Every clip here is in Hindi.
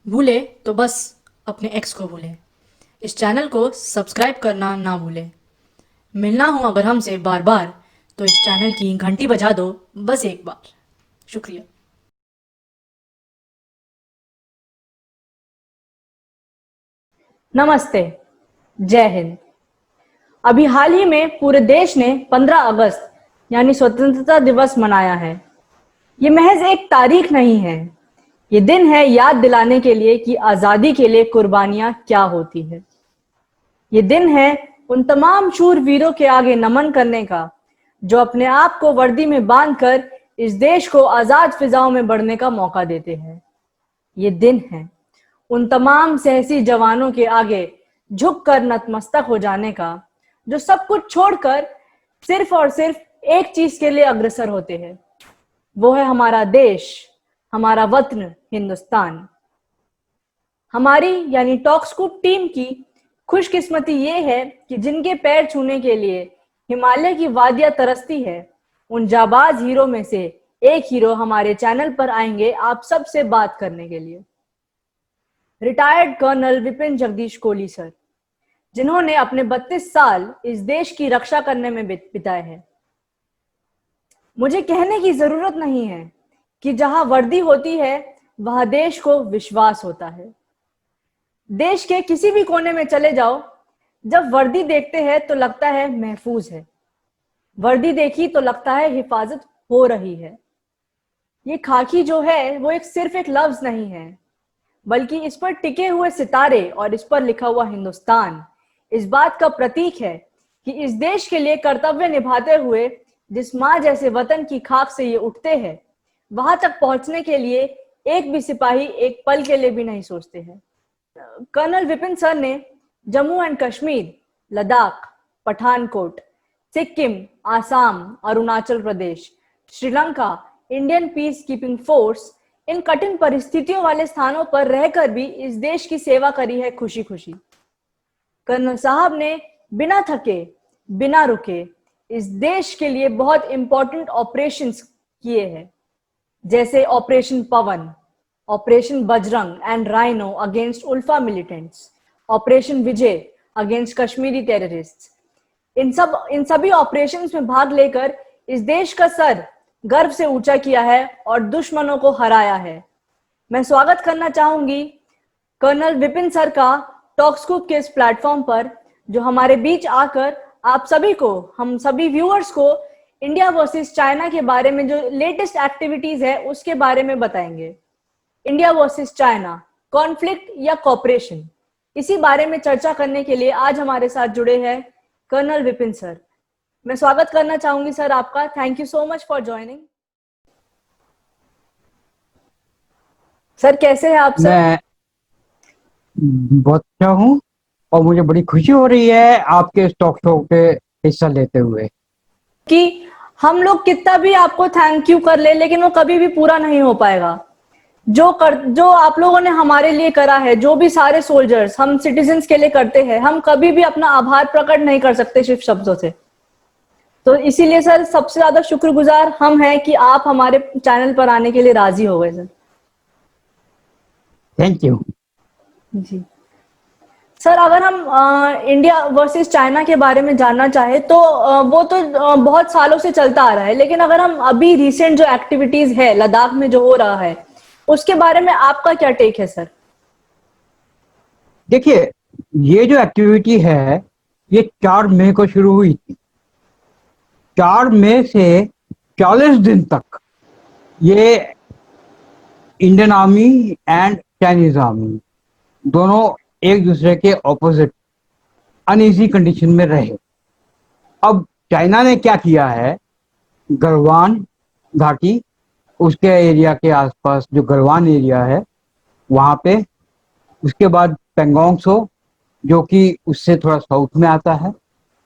भूले तो बस अपने एक्स को भूले। इस चैनल को सब्सक्राइब करना ना भूले। मिलना हो अगर हमसे बार बार तो इस चैनल की घंटी बजा दो बस एक बार। शुक्रिया। नमस्ते। जय हिंद। अभी हाल ही में पूरे देश ने 15 अगस्त यानी स्वतंत्रता दिवस मनाया है। ये महज एक तारीख नहीं है, ये दिन है याद दिलाने के लिए कि आजादी के लिए कुर्बानियां क्या होती है। ये दिन है उन तमाम शूरवीरों के आगे नमन करने का जो अपने आप को वर्दी में बांधकर इस देश को आजाद फिजाओं में बढ़ने का मौका देते हैं। ये दिन है उन तमाम साहसी जवानों के आगे झुककर नतमस्तक हो जाने का जो सब कुछ छोड़कर सिर्फ और सिर्फ एक चीज के लिए अग्रसर होते हैं, वो है हमारा देश, हमारा वतन हिंदुस्तान। हमारी यानी टॉक्सकूप टीम की खुशकिस्मती ये है कि जिनके पैर छूने के लिए हिमालय की वादियां तरसती है, उन जाबाज हीरो में से एक हीरो हमारे चैनल पर आएंगे आप सबसे बात करने के लिए। Retired colonel Vipin Jagdish Kohli sir, जिन्होंने अपने 32 साल इस देश की रक्षा करने में बिताए हैं। मुझे कहने की जरूरत नहीं है कि जहां वर्दी होती है वहां देश को विश्वास होता है। देश के किसी भी कोने में चले जाओ, जब वर्दी देखते हैं तो लगता है महफूज है, वर्दी देखी तो लगता है हिफाजत हो रही है। ये खाकी जो है वो सिर्फ एक लफ्ज नहीं है, बल्कि इस पर टिके हुए सितारे और इस पर लिखा हुआ हिंदुस्तान इस बात का प्रतीक है कि इस देश के लिए कर्तव्य निभाते हुए जिस माँ जैसे वतन की खाक से ये उठते हैं, वहां तक पहुंचने के लिए एक भी सिपाही एक पल के लिए भी नहीं सोचते हैं। कर्नल विपिन सर ने Jammu and Kashmir, Ladakh, Pathankot, Sikkim, Assam, Arunachal Pradesh, Sri Lanka, Indian peace keeping force, इन कठिन परिस्थितियों वाले स्थानों पर रहकर भी इस देश की सेवा करी है खुशी खुशी। कर्नल साहब ने बिना थके, बिना रुके इस देश के लिए बहुत इंपॉर्टेंट ऑपरेशंस किए हैं, जैसे operation Pawan, operation Bajrang and rhino against ULFA militants, operation Vijay against Kashmiri terrorists. इन सभी ऑपरेशंस में भाग लेकर इस देश का सर गर्व से ऊंचा किया है और दुश्मनों को हराया है। मैं स्वागत करना चाहूंगी कर्नल विपिन सर का टॉक्सकूप के इस प्लेटफॉर्म पर, जो हमारे बीच आकर आप सभी को, हम सभी व्यूअर्स को इंडिया वर्सेस चाइना के बारे में जो लेटेस्ट एक्टिविटीज है उसके बारे में बताएंगे। इंडिया वर्सेस चाइना, कॉन्फ्लिक्ट या कॉपरेशन, इसी बारे में चर्चा करने के लिए आज हमारे साथ जुड़े हैं कर्नल विपिन सर। मैं स्वागत करना चाहूंगी सर आपका। Thank you so much for joining. Sir कैसे हैं आप सर? मैं बहुत अच्छा हूँ और मुझे बड़ी खुशी हो रही है आपके इस टॉक शो पे हिस्सा लेते हुए। कि हम लोग कितना भी आपको थैंक यू कर ले, लेकिन वो कभी भी पूरा नहीं हो पाएगा। जो आप लोगों ने हमारे लिए करा है, जो भी सारे सोल्जर्स हम सिटीजन्स के लिए करते हैं, हम कभी भी अपना आभार प्रकट नहीं कर सकते सिर्फ शब्दों से। तो इसीलिए सर सबसे ज्यादा शुक्रगुजार हम हैं कि आप हमारे चैनल पर आने के लिए राजी हो गए सर। Thank you. जी सर, अगर हम इंडिया वर्सेस चाइना के बारे में जानना चाहे तो वो तो बहुत सालों से चलता आ रहा है, लेकिन अगर हम अभी रिसेंट जो एक्टिविटीज है लद्दाख में जो हो रहा है उसके बारे में आपका क्या टेक है सर? देखिए, ये जो एक्टिविटी है ये 4 मई को शुरू हुई थी। 4 मई से 40 दिन तक ये Indian army and Chinese army दोनों एक दूसरे के ऑपोजिट अनईजी कंडीशन में रहे। अब चाइना ने क्या किया है, गलवान घाटी, उसके एरिया के आसपास जो गलवान एरिया है वहां पे, उसके बाद पेंगोंग सो जो कि उससे थोड़ा साउथ में आता है,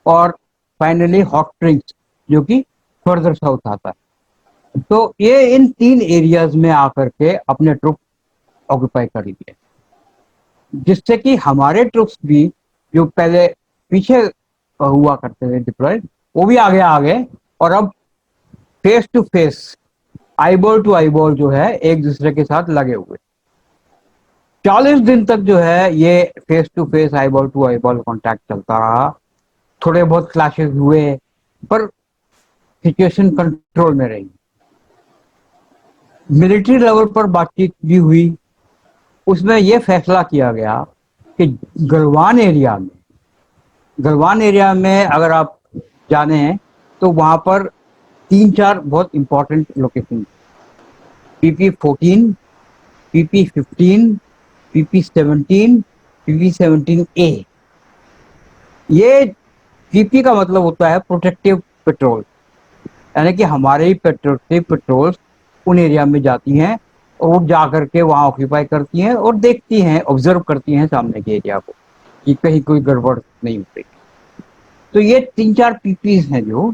और फाइनली हॉट स्प्रिंग्स जो कि फर्दर साउथ आता है। तो ये इन 3 एरियाज में आकर के अपने ट्रुप ऑक्यूपाई कर लिए, जिससे कि हमारे ट्रुप्स भी जो पहले पीछे हुआ करते थे डिप्लॉयड, वो भी आगे आ गए और अब face to face, eyeball to eyeball जो है एक दूसरे के साथ लगे हुए। 40 दिन तक जो है ये face to face, eyeball to eyeball contact चलता रहा। थोड़े बहुत क्लैशेस हुए, पर सिचुएशन कंट्रोल में रही। मिलिट्री लेवल पर बातचीत भी हुई। उसमें यह फैसला किया गया कि गलवान एरिया में अगर आप जाने हैं तो वहां पर 3-4 बहुत important location, PP14, PP15, PP17, PP17A। ये PP का मतलब होता है प्रोटेक्टिव पेट्रोल, यानी कि हमारे ही पेट्रोल उन एरिया में जाती हैं और वो जा करके वहां ऑक्यूपाई करती हैं और देखती हैं, ऑब्जर्व करती हैं सामने के एरिया को कि कहीं कोई गड़बड़ नहीं हो रही। तो ये 3-4 पीपीज हैं। जो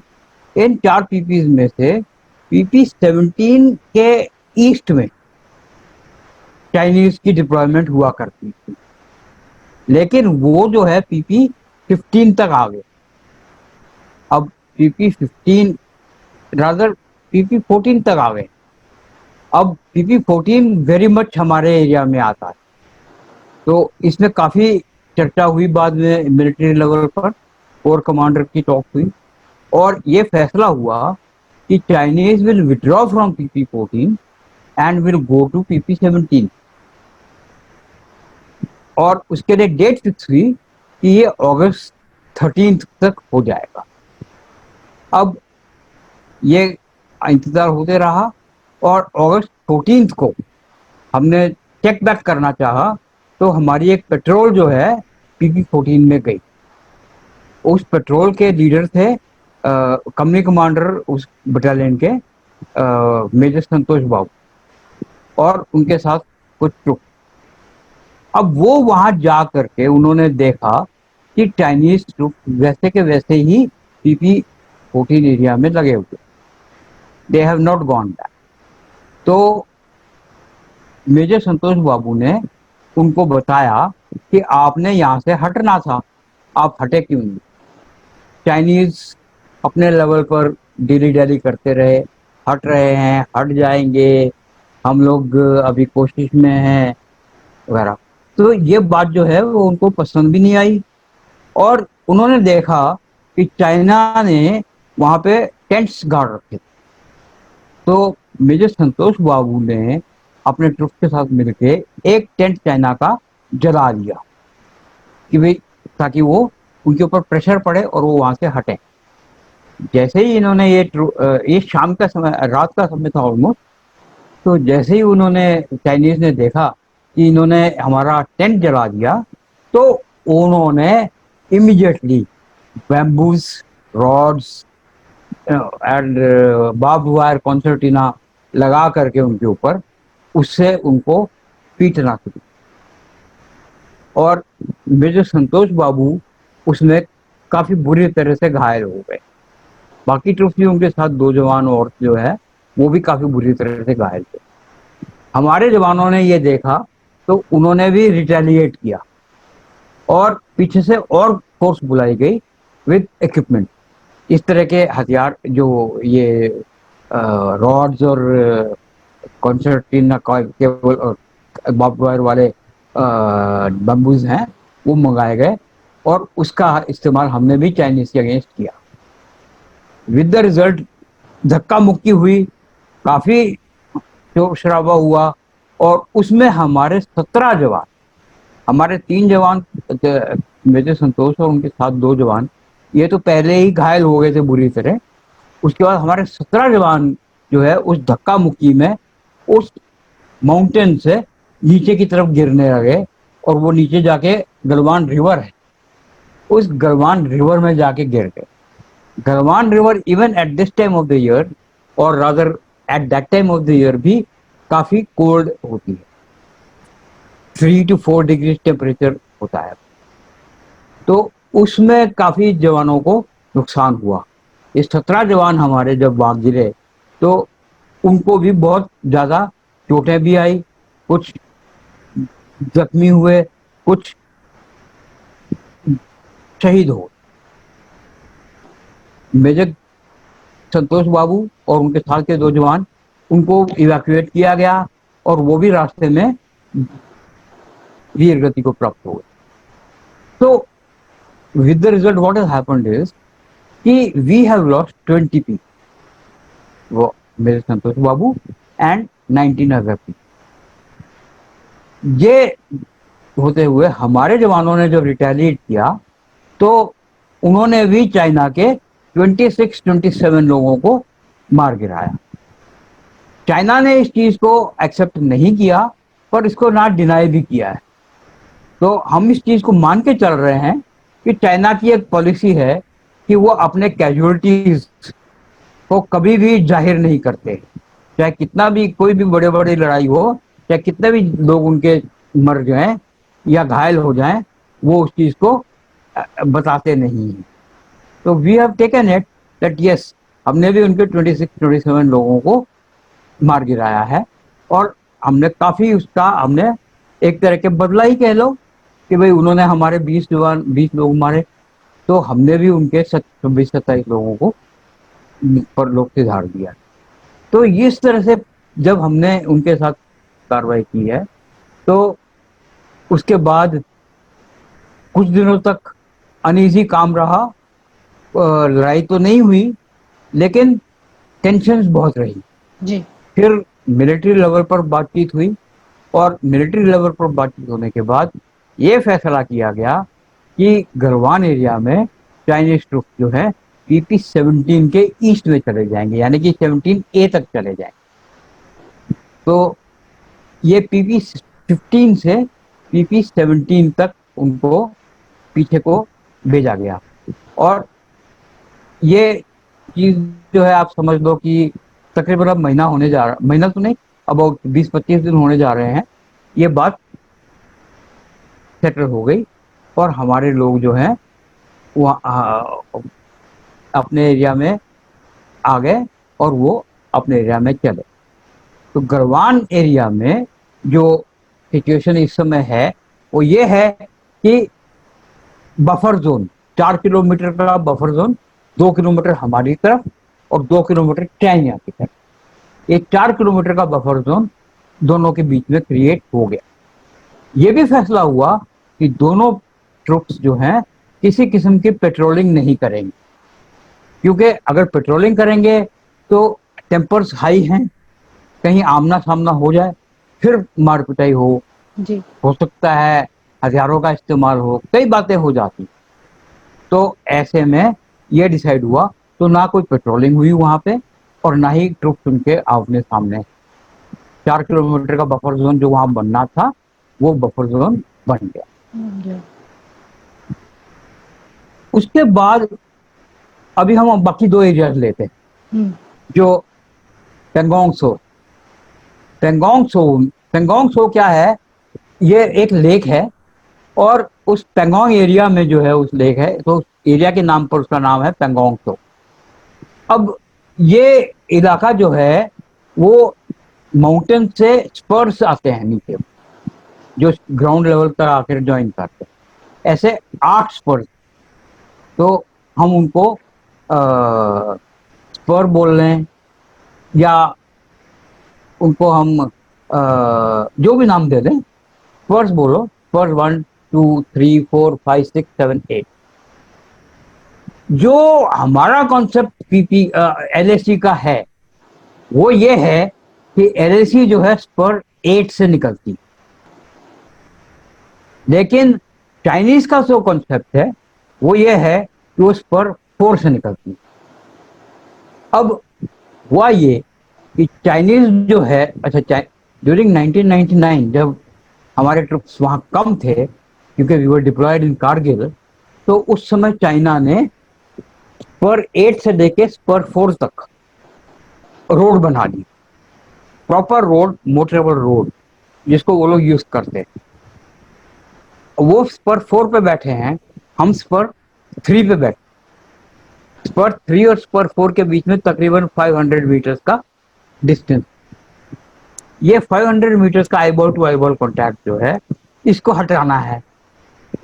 इन 4 पीपीज में से PP17 के ईस्ट में चाइनीज की डिप्लॉयमेंट हुआ करती थी, लेकिन वो जो है PP15 तक आ गए। अब PP15 रादर PP14 तक आ गए। अब PP14 वेरी मच हमारे एरिया में आता है। तो इसमें काफी चर्चा हुई, बाद में मिलिट्री लेवल पर कोर कमांडर की टॉक हुई और ये फैसला हुआ कि Chinese will withdraw from PP14 and will go to PP17। और उसके लिए डेट फिक्स हुई कि ये अगस्त 13 तक हो जाएगा। अब ये इंतजार होते रहा और अगस्त 14 को हमने चेक बैक करना चाहा तो हमारी एक पेट्रोल जो है PP14 में गई। उस पेट्रोल के लीडर थे कंपनी कमांडर उस बटालियन के मेजर संतोष बाबू और उनके साथ कुछ ट्रुप। अब वो वहां जा करके उन्होंने देखा कि चाइनीज ट्रुप वैसे के वैसे ही PP14 एरिया में लगे हुए, they have not gone back. तो मेजर संतोष बाबू ने उनको बताया कि आपने यहाँ से हटना था, आप हटे क्यों नहीं? चाइनीज अपने लेवल पर डिली डैली करते रहे, हट रहे हैं, हट जाएंगे, हम लोग अभी कोशिश में हैं वगैरह। तो ये बात जो है वो उनको पसंद भी नहीं आई और उन्होंने देखा कि चाइना ने वहां पे टेंट्स गाड़ रखे थे। तो मेजर संतोष बाबू ने अपने ट्रुप के साथ मिलके एक टेंट चाइना का जला दिया कि भाई, ताकि वो उनके ऊपर प्रेशर पड़े और वो वहां से हटे। जैसे ही इन्होंने ये शाम का समय, रात का समय था ऑलमोस्ट। तो जैसे ही उन्होंने चाइनीज ने देखा कि इन्होंने हमारा टेंट जला दिया तो उन्होंने immediately bamboos, rods and barb wire concertina लगा करके उनके ऊपर उससे उनको पीटना शुरू। और मेजर संतोष बाबू उसमें काफी बुरी तरह से घायल हो गए। बाकी ट्रुप भी उनके साथ 2 जवान और जो है वो भी काफी बुरी तरह से घायल थे। हमारे जवानों ने ये देखा तो उन्होंने भी रिटेलिएट किया और पीछे से और फोर्स बुलाई गई विद इक्विपमेंट। इस तरह के हथियार जो ये रॉड्स और कॉन्सर्टिना केबल और बार्ब वायर वाले बम्बूज हैं वो मंगाए गए और उसका इस्तेमाल हमने भी चाइनीज के अगेंस्ट किया। विद द रिजल्ट धक्का मुक्की हुई, काफी शोर शराबा हुआ और उसमें हमारे 17 जवान, हमारे 3 जवान मेजर संतोष और उनके साथ 2 जवान ये तो पहले ही घायल हो गए थे बुरी तरह। उसके बाद हमारे 17 जवान जो है उस धक्का मुक्की में उस माउंटेन से नीचे की तरफ गिरने लगे और वो नीचे जाके गलवान रिवर है, उस गलवान रिवर में जाके गिर गए। Galwan river even at this time of the year और rather at that time of the year भी काफी कोल्ड होती है, 3 to 4 डिग्री टेम्परेचर होता है। तो उसमें काफी जवानों को नुकसान हुआ। ये 17 जवान हमारे जब वहां गिरे तो उनको भी बहुत ज्यादा चोटें भी आई, कुछ जख्मी हुए, कुछ शहीद हो। मेजर संतोष बाबू और उनके साथ के 2 जवान उनको इवैक्यूएट किया गया और वो भी रास्ते में वीर गति को प्राप्त हो गए। तो with the result what has happened is कि वी हैव लॉस्ट 20 पीपल, वो मेरे संतोष बाबू एंड 19 अदर पीपल। ये होते हुए हमारे जवानों ने जब रिटेलिएट किया तो उन्होंने भी चाइना के 26-27 लोगों को मार गिराया। चाइना ने इस चीज को एक्सेप्ट नहीं किया पर इसको ना डिनाई भी किया है। तो हम इस चीज को मान के चल रहे हैं कि चाइना की एक पॉलिसी है कि वो अपने कैजुअलिटीज को कभी भी जाहिर नहीं करते, चाहे कितना भी कोई भी बड़े बड़े लड़ाई हो, चाहे कितने भी लोग उनके मर जाएं या घायल हो जाएं, वो उस चीज को बताते नहीं हैं। तो we have taken it that yes, हमने भी उनके 26-27 लोगों को मार गिराया है और हमने काफी उसका हमने एक तरह के बदला ही कह लो कि भाई उन्होंने हमारे 20 लोग मारे तो हमने भी उनके 26-27 लोगों को पर लोग से झाड़ दिया। तो इस तरह से जब हमने उनके साथ कार्रवाई की है तो उसके बाद कुछ दिनों तक अनईजी काम रहा, लड़ाई तो नहीं हुई लेकिन टेंशन्स बहुत रही। जी। फिर मिलिट्री लेवल पर बातचीत हुई और मिलिट्री लेवल पर बातचीत होने के बाद ये फैसला किया गया कि गलवान एरिया में चाइनीज ट्रूप जो है PP-17 के ईस्ट में चले जाएंगे, यानी कि 17A तक चले जाएंगे। तो ये PP-15 से PP-17 तक उनको पीछे को भेजा गया और ये चीज जो है आप समझ लो कि तकरीबन अब महीना होने जा रहा, महीना तो नहीं, अबाउट 20-25 दिन होने जा रहे हैं, ये बात सेटल हो गई और हमारे लोग जो हैं वहाँ अपने एरिया में आ गए और वो अपने एरिया में चले। तो गलवान एरिया में जो सिचुएशन इस समय है वो ये है कि बफर जोन 4 किलोमीटर का बफर जोन, 2 किलोमीटर हमारी तरफ और 2 किलोमीटर चाइना की तरफ, ये 4 किलोमीटर का बफर जोन दोनों के बीच में क्रिएट हो गया। ये भी फैसला हुआ कि दोनों ट्रुप्स जो हैं किसी किस्म की पेट्रोलिंग नहीं करेंगे, क्योंकि अगर पेट्रोलिंग करेंगे तो टेम्पर्स हाई हैं, कहीं आमना सामना हो जाए फिर मार पिटाई जी। हो सकता है, हथियारों का इस्तेमाल हो, कई बातें हो जाती। तो ऐसे में ये डिसाइड हुआ, तो ना कोई पेट्रोलिंग हुई वहां पे और ना ही ट्रुप्स उनके आमने सामने। 4 किलोमीटर का बफर जोन जो वहां बनना था वो बफर जोन बन गया। उसके बाद अभी हम बाकी 2 एरियाज लेते हैं, जो पेंगोंग सो। पेंगोंग सो क्या है, ये एक लेक है और उस पेंगोंग एरिया में जो है उस लेक है, तो एरिया के नाम पर उसका नाम है पेंगोंग सो। अब ये इलाका जो है वो माउंटेन से स्पर्स आते हैं नीचे, जो ग्राउंड लेवल पर आकर ज्वाइन करते हैं, ऐसे 8 स्पर्स। तो हम उनको स्पर बोल रहे हैं या उनको हम जो भी नाम दे दें, स्पर्स बोलो, स्पर्स 1 2 3 4 5 6 7 8। जो हमारा कॉन्सेप्ट पीपी LAC का है वो ये है कि LAC जो है स्पर 8 से निकलती, लेकिन चाइनीज का जो कॉन्सेप्ट है वो ये है कि वो स्पर 4 से निकलती। अब हुआ ये कि चाइनीज जो है, अच्छा ड्यूरिंग 1999 जब हमारे ट्रुप्स वहां कम थे क्योंकि वी वर डिप्लॉयड इन कारगिल, तो उस समय चाइना ने स्पर 8 से लेके स्पर 4 तक रोड बना दी, प्रॉपर रोड, मोटरेबल रोड, जिसको वो लोग यूज करते। वो स्पर 4 पे बैठे हैं, हम स्पर 3 पे बैठे। स्पर 3 और स्पर 4 के बीच में तकरीबन 500 मीटर्स का डिस्टेंस। ये 500 मीटर्स का आईबॉल टू आईबॉल कॉन्टैक्ट जो है इसको हटाना है।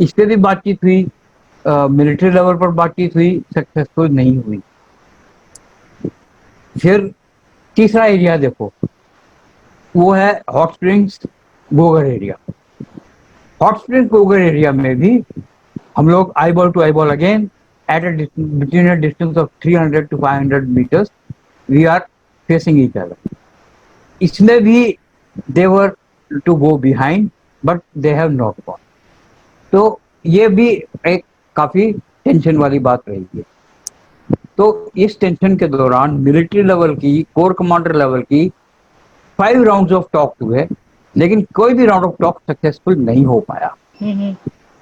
इस पे भी बातचीत हुई, मिलिट्री लेवल पर बातचीत हुई, सक्सेसफुल नहीं हुई। फिर तीसरा एरिया देखो, वो है hot springs Gogra area. Hot spring Gogra area में भी हम लोग eyeball to eyeball again at a between a distance of 300 to 500 meters we are facing each other. इसमें भी they were to go behind but they have not gone. तो ये भी एक काफी टेंशन वाली बात रही है। तो इस टेंशन के दौरान मिलिट्री लेवल की कोर कमांडर लेवल की 5 राउंड्स ऑफ टॉक हुए, लेकिन कोई भी राउंड ऑफ टॉक सक्सेसफुल नहीं हो पाया।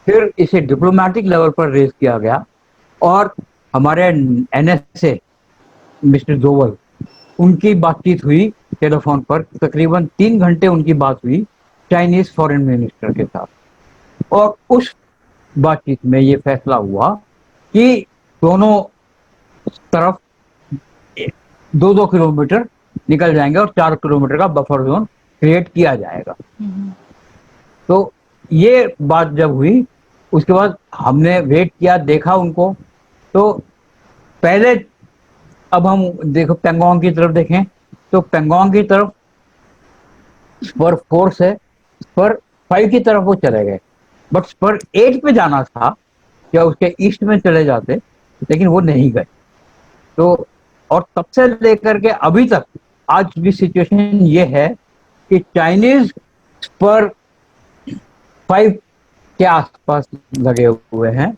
फिर इसे डिप्लोमेटिक लेवल पर रेज किया गया और हमारे एनएसए मिस्टर डोवल उनकी बातचीत हुई टेलीफोन पर, तकरीबन 3 घंटे उनकी बात हुई चाइनीज फॉरेन मिनिस्टर के साथ। और उस बातचीत में ये फैसला हुआ कि दोनों तरफ 2-2 किलोमीटर निकल जाएंगे और 4 किलोमीटर का बफर जोन क्रिएट किया जाएगा। तो ये बात जब हुई उसके बाद हमने वेट किया, देखा उनको। तो पहले अब हम देखो पेंगोंग की तरफ देखें तो पेंगोंग की तरफ स्पर 4 से स्पर 5 की तरफ वो चले गए, बट स्पर 8 पे जाना था या उसके ईस्ट में चले जाते, लेकिन वो नहीं गए। तो और तब से लेकर के अभी तक आज भी सिचुएशन ये है कि चाइनीज स्पर 5 के आसपास लगे हुए हैं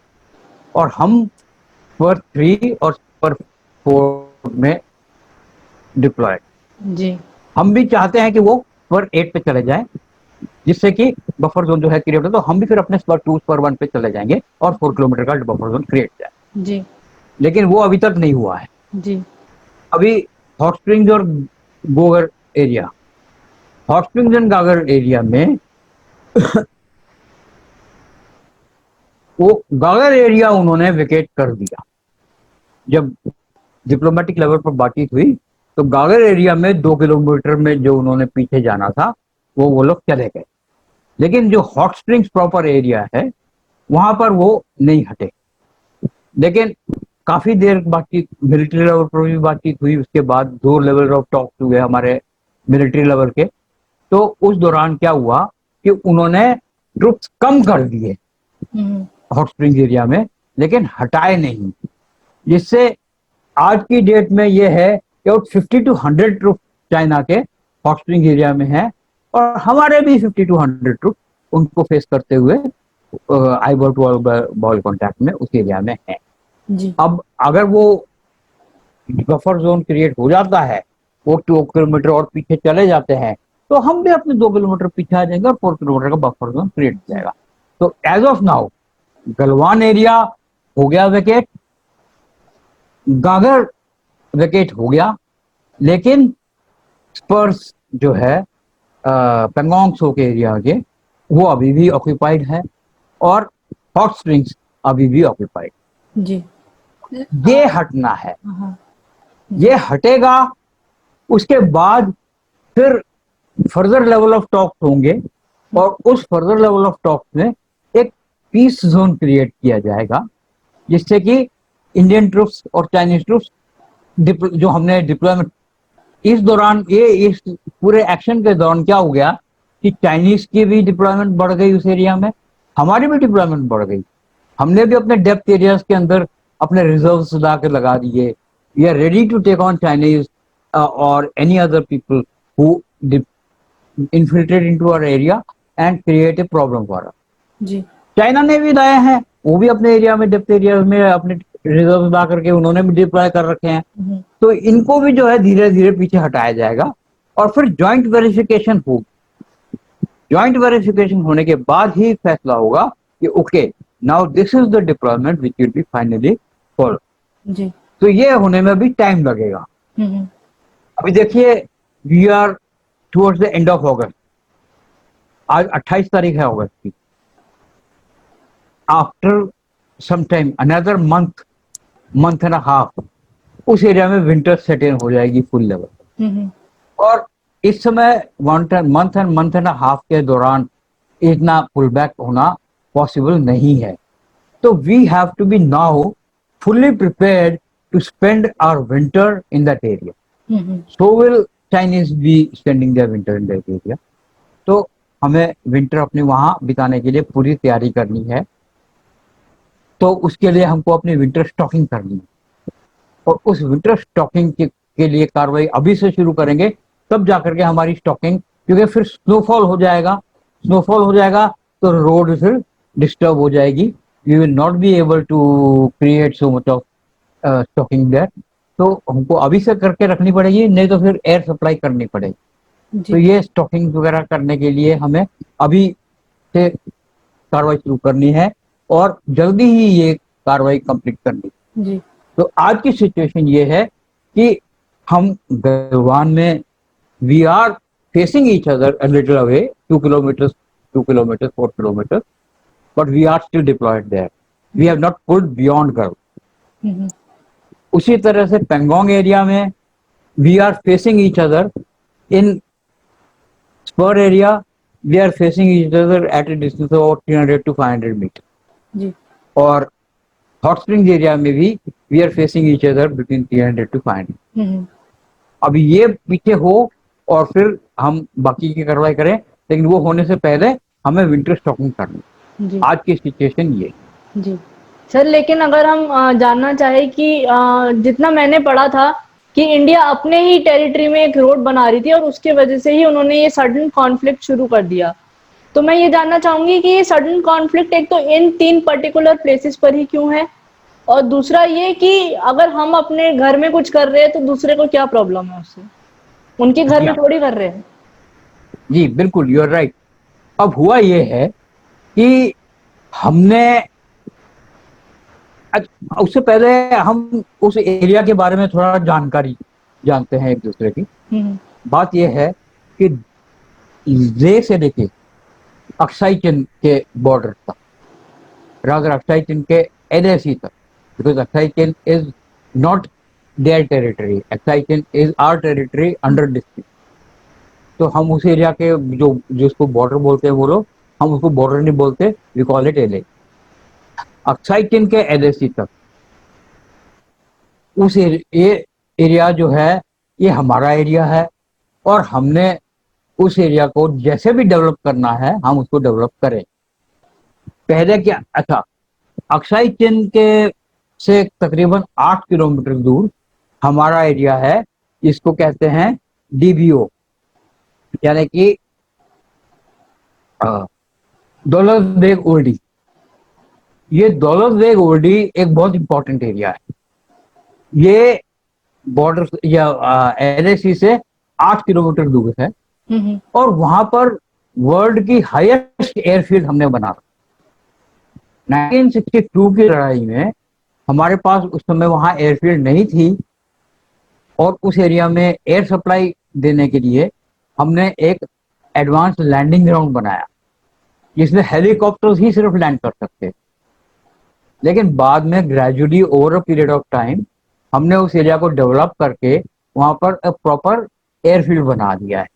और हम स्पर 3 और स्पर 4 में डिप्लॉयड। जी हम भी चाहते हैं कि वो स्पर 8 पे चले जाएं, जिससे कि बफर जोन जो है क्रिएट हो, तो हम भी फिर अपने स्पर 2 स्पर 1 पे चले जाएंगे और 4 किलोमीटर का बफर जोन क्रिएट जाए। जी लेकिन वो अभी तक नहीं हुआ है। जी अभी हॉट स्प्रिंग्स और गोगर एरिया, हॉट स्प्रिंग्स एंड गागर एरिया में वो गागर एरिया उन्होंने वेकेट कर दिया। जब डिप्लोमेटिक लेवल पर बातचीत हुई तो गागर एरिया में 2 किलोमीटर में जो उन्होंने पीछे जाना था वो लोग चले गए, लेकिन जो हॉट स्प्रिंग्स प्रॉपर एरिया है वहां पर वो नहीं हटे। लेकिन काफी देर बातचीत मिलिट्री लेवल पर भी बातचीत हुई, उसके बाद 2 लेवल ऑफ टॉक हुए हमारे मिलिट्री लेवल के। तो उस दौरान क्या हुआ कि उन्होंने ट्रुप्स कम कर दिए हॉट स्प्रिंग एरिया में, लेकिन हटाए नहीं, जिससे आज की डेट में ये है कि 50 to 100 ट्रुप चाइना के हॉट स्प्रिंग एरिया में है और हमारे भी 50 to 100 ट्रुप उनको फेस करते हुए आईबॉल टू बॉल कॉन्टैक्ट में उस एरिया में है। जी अब अगर वो बफर जोन क्रिएट हो जाता है, वो 2 किलोमीटर और पीछे चले जाते हैं, तो हम भी अपने 2 किलोमीटर पीछे आ जाएंगे और 4 किलोमीटर का बफर जोन क्रिएट हो जाएगा। तो as of now Galwan area हो गया वेकेट, गागर वेकेट हो गया, लेकिन स्पर्स जो है पेंगोंग सो के एरिया के वो अभी भी ऑक्यूपाइड है और हॉट स्प्रिंग्स अभी भी ऑक्यूपाइड। जी ये हटना है, हाँ ये हटेगा, उसके बाद फिर फर्दर लेवल ऑफ टॉक होंगे और उस फर्दर लेवल ऑफ टॉक में एक पीस जोन क्रिएट किया जाएगा, जिससे कि इंडियन ट्रूप्स और चाइनीज ट्रूप्स जो हमने डिप्लॉयमेंट इस दौरान ये इस पूरे एक्शन के दौरान क्या हो गया कि चाइनीज की भी डिप्लॉयमेंट बढ़ गई उस एरिया में, हमारी भी डिप्लॉयमेंट बढ़ गई। हमने भी अपने डेप्थ एरियाज के अंदर अपने रिजर्व्स ला के लगा दिए। We are ready to take on Chinese और any other people who infiltrate into our area and create a problem for us. जी चाइना ने भी लाए हैं, वो भी अपने एरिया में डेप्थ एरिया में अपने रिजर्व ला करके उन्होंने भी डिप्लॉय कर रखे हैं। तो इनको भी जो है धीरे धीरे पीछे हटाया जाएगा और फिर ज्वाइंट वेरिफिकेशन होगी। ज्वाइंट वेरिफिकेशन होने के बाद ही फैसला होगा कि okay now this is the deployment which will be finally follow. जी तो ये होने में भी टाइम लगेगा। अभी देखिए we are towards the end of August, आज 28 तारीख है अगस्त की। After some time another month and half उस एरिया में विंटर सेट इन हो जाएगी फुल लेवल। और इस समय मंथ एंड हाफ के दौरान इतना पुल बैक होना पॉसिबल नहीं है। तो we have to be now fully prepared to spend our winter in that area. So will Chinese be spending their winter in that area. तो हमें विंटर अपने वहाँ बिताने के लिए पूरी तैयारी करनी है, तो उसके लिए हमको अपनी विंटर स्टॉकिंग करनी है। और उस विंटर स्टॉकिंग के लिए कार्रवाई अभी से शुरू करेंगे, तब जाकर के हमारी स्टॉकिंग, क्योंकि फिर स्नोफॉल हो जाएगा तो रोड फिर डिस्टर्ब हो जाएगी, we will not be able to create so much of stocking there. तो हमको अभी से करके रखनी पड़ेगी, नहीं तो फिर एयर सप्लाई करनी पड़ेगी। तो जी ये स्टॉकिंग वगैरह करने के लिए हमें अभी से कार्रवाई शुरू करनी है और जल्दी ही ये कार्रवाई कंप्लीट करनी है। जी तो आज की सिचुएशन ये है कि हम गलवान में we are facing each other a little away, 2 kilometre 4 kilometre, but we are still deployed there, we have not pulled beyond गर्व। हम्म, उसी तरह से पेंगोंग एरिया में we are facing each other in spur area, we are facing each other at a distance of 300 to 500 metre. जी और हॉट स्प्रिंग्स एरिया में भी we are facing each other between 300 to 500। हम्म, अभी ये पीछे हो और फिर हम बाकी की कार्रवाई करें, लेकिन वो होने से पहले हमें विंटर स्टॉकिंग करनी है। जी आज की सिचुएशन ये। जी सर, लेकिन अगर हम जानना चाहें कि जितना मैंने पढ़ा था कि इंडिया अपने ही टेरिटरी में एक रोड बना रही थी और उसके वजह से ही उन्होंने ये सडन कॉन्फ्लिक्ट शुरू कर दिया। तो मैं ये जानना चाहूंगी कि ये सडन कॉन्फ्लिक्ट एक तो इन 3 पर्टिकुलर प्लेसेस पर ही क्यों है, और दूसरा ये कि अगर हम अपने घर में कुछ कर रहे हैं तो दूसरे को क्या प्रॉब्लम है उससे, उनके घर में थोड़ी कर रहे हैं। जी बिल्कुल, यू आर राइट। अब हुआ ये है कि हमने उससे पहले हम उस एरिया के बारे में थोड़ा जानकारी जानते हैं एक दूसरे की। बात यह है कि ले से लेके अक्साई चिन के बॉर्डर तक, रादर अक्साई चिन के एलएसी तक, because Aksai Chin is not their territory, Aksai Chin is our territory under district. तो हम उस एरिया के जो जिसको बॉर्डर बोलते हैं वो लोग, हम उसको बॉर्डर नहीं बोलते, we call it LA. Aksai Chin के एलएसी तक ये एरिया जो है ये हमारा एरिया है, और हमने उस एरिया को जैसे भी डेवलप करना है हम उसको डेवलप करें। पहले क्या, अच्छा, अक्साई चिन के से तकरीबन 8 किलोमीटर दूर हमारा एरिया है, इसको कहते हैं डीबीओ, यानी कि दौलत बेग ओल्डी। ये दौलत बेग ओल्डी एक बहुत इंपॉर्टेंट एरिया है। ये बॉर्डर या एलएसी से 8 किलोमीटर दूर है, और वहां पर वर्ल्ड की हाईएस्ट एयरफील्ड हमने बना। 1962 की लड़ाई में हमारे पास उस समय वहां एयरफील्ड नहीं थी, और उस एरिया में एयर सप्लाई देने के लिए हमने एक एडवांस लैंडिंग ग्राउंड बनाया, जिसमें हेलीकॉप्टर्स ही सिर्फ लैंड कर सकते। लेकिन बाद में gradually over a period of time हमने उस एरिया को डेवलप करके वहां पर प्रॉपर एयरफील्ड बना दिया है,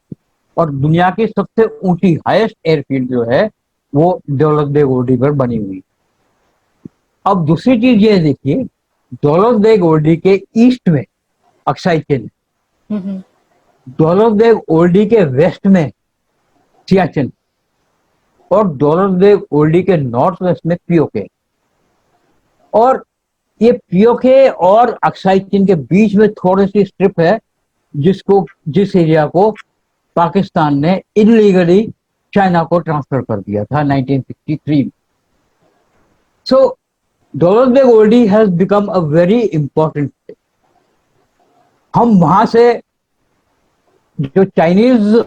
और दुनिया की सबसे ऊंची हाईएस्ट एयरफील्ड जो है वो दौलत बेग ओल्डी पर बनी हुई। अब दूसरी चीज ये देखिए, दौलत बेग ओल्डी के ईस्ट में अक्साई चिन, दौलत बेग ओल्डी के वेस्ट में सियाचिन, और दौलत बेग ओल्डी के नॉर्थ वेस्ट में पीओके। और ये पीओके और अक्साई चिन के बीच में थोड़ी सी स्ट्रिप है, जिस एरिया को पाकिस्तान ने इलीगली चाइना को ट्रांसफर कर दिया था 1963 में। So Daulat Beg Oldi has become a very important. हम वहां से जो चाइनीज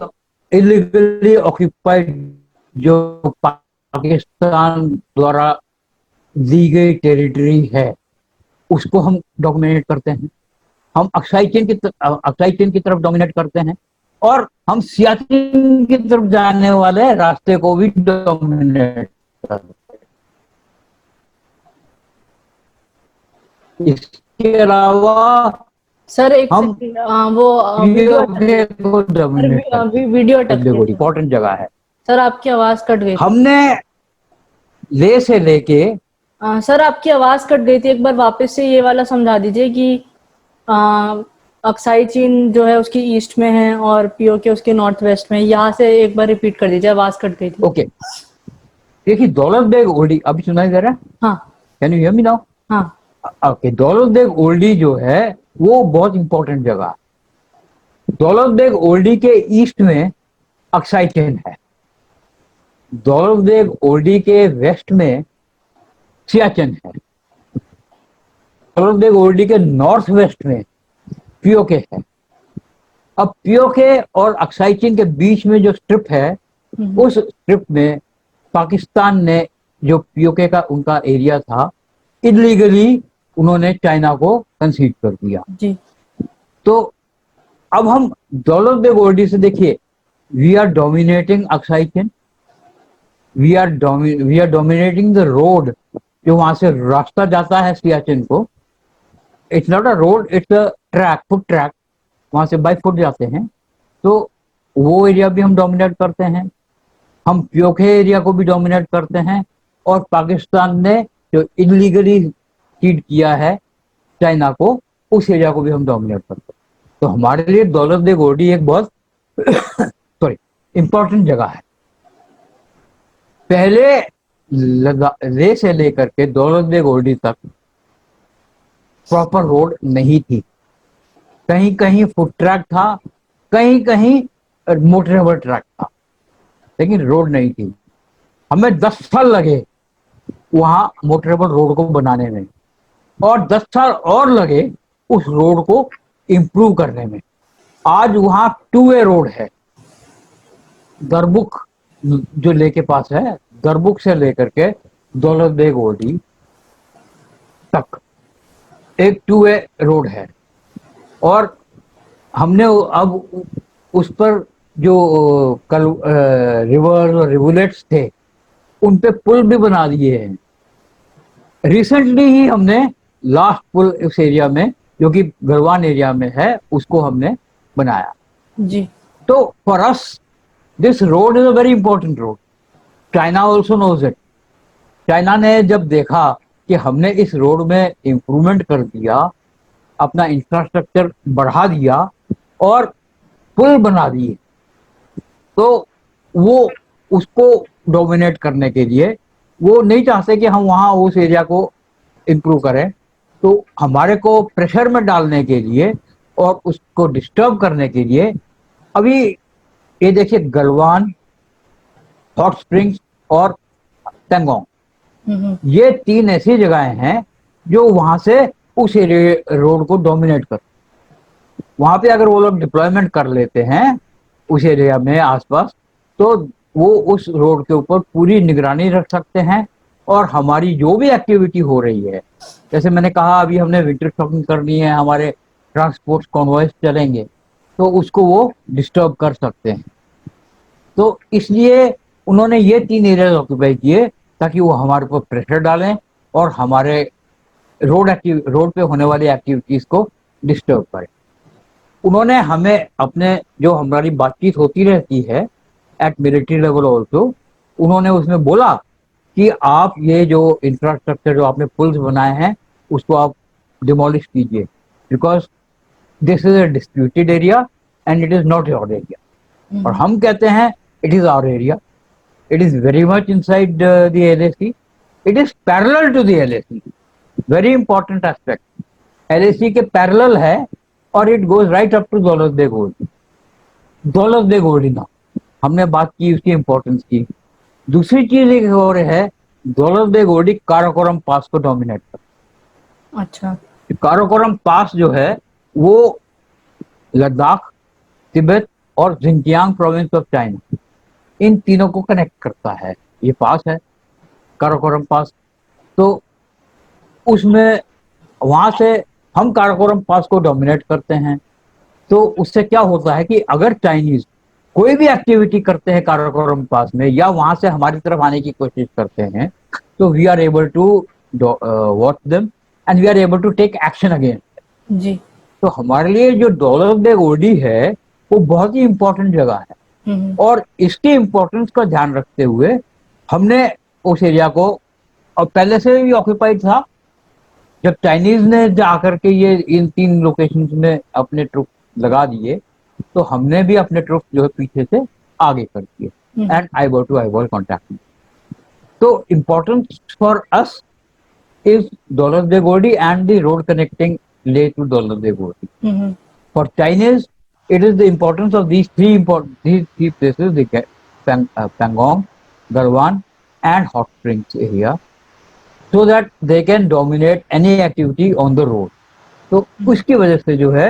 इलीगली ऑक्यूपाइड, जो पाकिस्तान द्वारा दी गई टेरिटरी है, उसको हम डोमिनेट करते हैं। हम अक्साई चीन की तरफ डोमिनेट करते हैं, और हम सियाचिन की तरफ जाने वाले रास्ते को भी डोमिनेट करते हैं। इसके अलावा सर एक हम सेकंड, वो वीडियो को डोमिनेट करते हैं। वीडियो अटक गई। इंपॉर्टेंट जगह है। सर आपकी आवाज कट गई थी। हमने ले से लेके, सर आपकी आवाज कट गई थी, एक बार वापस से ये वाला समझा दीजिए कि अक्साई चीन जो है उसकी ईस्ट में है और पीओके उसके नॉर्थ वेस्ट में। यहाँ से एक बार रिपीट कर दीजिए, आवाज कट गई थी। ओके, देखिए दौलत बेग ओल्डी अभी सुनाई दे रहा है? हाँ can you hear me now? हाँ। ओके, दौलत बेग ओल्डी जो है वो बहुत इंपॉर्टेंट जगह है। दौलत बेग ओल्डी के ईस्ट में अक्साई चीन है। दौलत बेग ओल्डी के वेस्ट में सियाचिन है। दौलत बेग ओल्डी के नॉर्थ वेस्ट में पीओके है। अब पीओके और अक्साई चीन के बीच में जो स्ट्रिप है, उस स्ट्रिप में पाकिस्तान ने जो पीओके का उनका एरिया था, इलीगली उन्होंने चाइना को कंसीड कर दिया। जी। तो अब हम दौलत बेग ओल्डी से देखिए, we are dominating Aksai Chin, we are dominating the road जो वहां से रास्ता जाता है सियाचिन को। It's not a road, it's a track, foot track, वहां से बाई फुट जाते हैं। तो वो एरिया भी हम डोमिनेट करते हैं। हम पीओके एरिया को भी डोमिनेट करते हैं। और पाकिस्तान ने जो इलीगली सीड किया है चाइना को, उस एरिया को भी हम डोमिनेट करते हैं। तो हमारे लिए दौलत बेग ओल्डी एक बहुत सॉरी इंपॉर्टेंट जगह है। पहले लेह से लेकर के दौलत बेग ओल्डी तक प्रॉपर रोड नहीं थी। कहीं कहीं फुट ट्रैक था, कहीं कहीं मोटरेबल ट्रैक था, लेकिन रोड नहीं थी। हमें 10 साल लगे वहां मोटरेबल रोड को बनाने में, और 10 साल और लगे उस रोड को इंप्रूव करने में। आज वहां 2 वे रोड है। दरबुक जो लेह के पास है, दरबुक से लेकर के दौलत बेग ओल्डी तक एक 2 वे रोड है। और हमने अब उस पर जो कल रिवर और रिवुलेट्स थे, उन पे पुल भी बना दिए हैं। रिसेंटली ही हमने लास्ट पुल उस एरिया में, जो कि गलवान एरिया में है, उसको हमने बनाया। जी। तो for us this road is a very important road. China also knows it. China ने जब देखा कि हमने इस रोड में इंप्रूवमेंट कर दिया, अपना इंफ्रास्ट्रक्चर बढ़ा दिया और पुल बना दिए, तो वो उसको डोमिनेट करने के लिए वो नहीं चाहते कि हम वहाँ उस एरिया को इम्प्रूव करें। तो हमारे को प्रेशर में डालने के लिए और उसको डिस्टर्ब करने के लिए अभी ये देखिए, गलवान, हॉट स्प्रिंग्स और पेंगोंग, ये 3 ऐसी जगहें हैं जो वहां से उस एरिया रोड को डोमिनेट कर। वहां पे अगर वो लोग डिप्लॉयमेंट कर लेते हैं उस एरिया में आसपास, तो वो उस रोड के ऊपर पूरी निगरानी रख सकते हैं। और हमारी जो भी एक्टिविटी हो रही है, जैसे मैंने कहा अभी हमने विंटर शॉपिंग करनी है, हमारे ट्रांसपोर्ट कॉन्वॉयज चलेंगे, तो उसको वो डिस्टर्ब कर सकते हैं। तो इसलिए उन्होंने ये 3 एरिया ऑक्यूपाई किए ताकि वो हमारे ऊपर प्रेशर डालें और हमारे रोड पे होने वाली एक्टिविटीज को डिस्टर्ब करें। उन्होंने हमें अपने जो हमारी बातचीत होती रहती है एट मिलिट्री लेवल ऑल्सो, उन्होंने उसमें बोला कि आप ये जो इंफ्रास्ट्रक्चर जो आपने पुल्स बनाए हैं उसको आप डिमोलिश कीजिए, because this is a disputed area and it is not your area. और हम कहते हैं it is our area, it is very much inside the LAC, it is parallel to the LAC. Very important aspect, LAC के पैरेलल है और it goes right up to Daulat Beg Oldi. Daulat Beg Oldi ना हमने बात की उसकी इंपॉर्टेंस की। दूसरी चीज एक और है, दौलत बेग ओल्डी काराकोरम पास को डोमिनेट कर। अच्छा। काराकोरम पास जो है वो लद्दाख, तिब्बत और जिंजियांग प्रोविंस ऑफ चाइना, इन तीनों को कनेक्ट करता है। ये पास है काराकोरम पास। तो उसमें वहां से हम काराकोरम पास को डोमिनेट करते हैं। तो उससे क्या होता है कि अगर चाइनीज कोई भी एक्टिविटी करते हैं काराकोरम पास में या वहां से हमारी तरफ आने की कोशिश करते हैं, तो we are able to watch them and we are able to take action against. जी। तो हमारे लिए जो दौलत बेग ओल्डी है वो बहुत ही इंपॉर्टेंट जगह है। और इसके इम्पोर्टेंस का ध्यान रखते हुए हमने उस एरिया को, और पहले से भी ऑक्यूपाइड था, जब चाइनीज ने जाकर के ये इन 3 लोकेशंस में अपने ट्रुप लगा दिए, तो हमने भी अपने ट्रुप जो है पीछे से आगे कर दिए, and eyeball to eyeball contact. तो importance for us is Daulat Begodi and the road connecting Leh to Daulat Begodi. For Chinese, it is the importance of these three places, the Pangong, Garwan, and Hot Springs area, so that they can dominate any activity on the road. तो उसकी वजह से जो है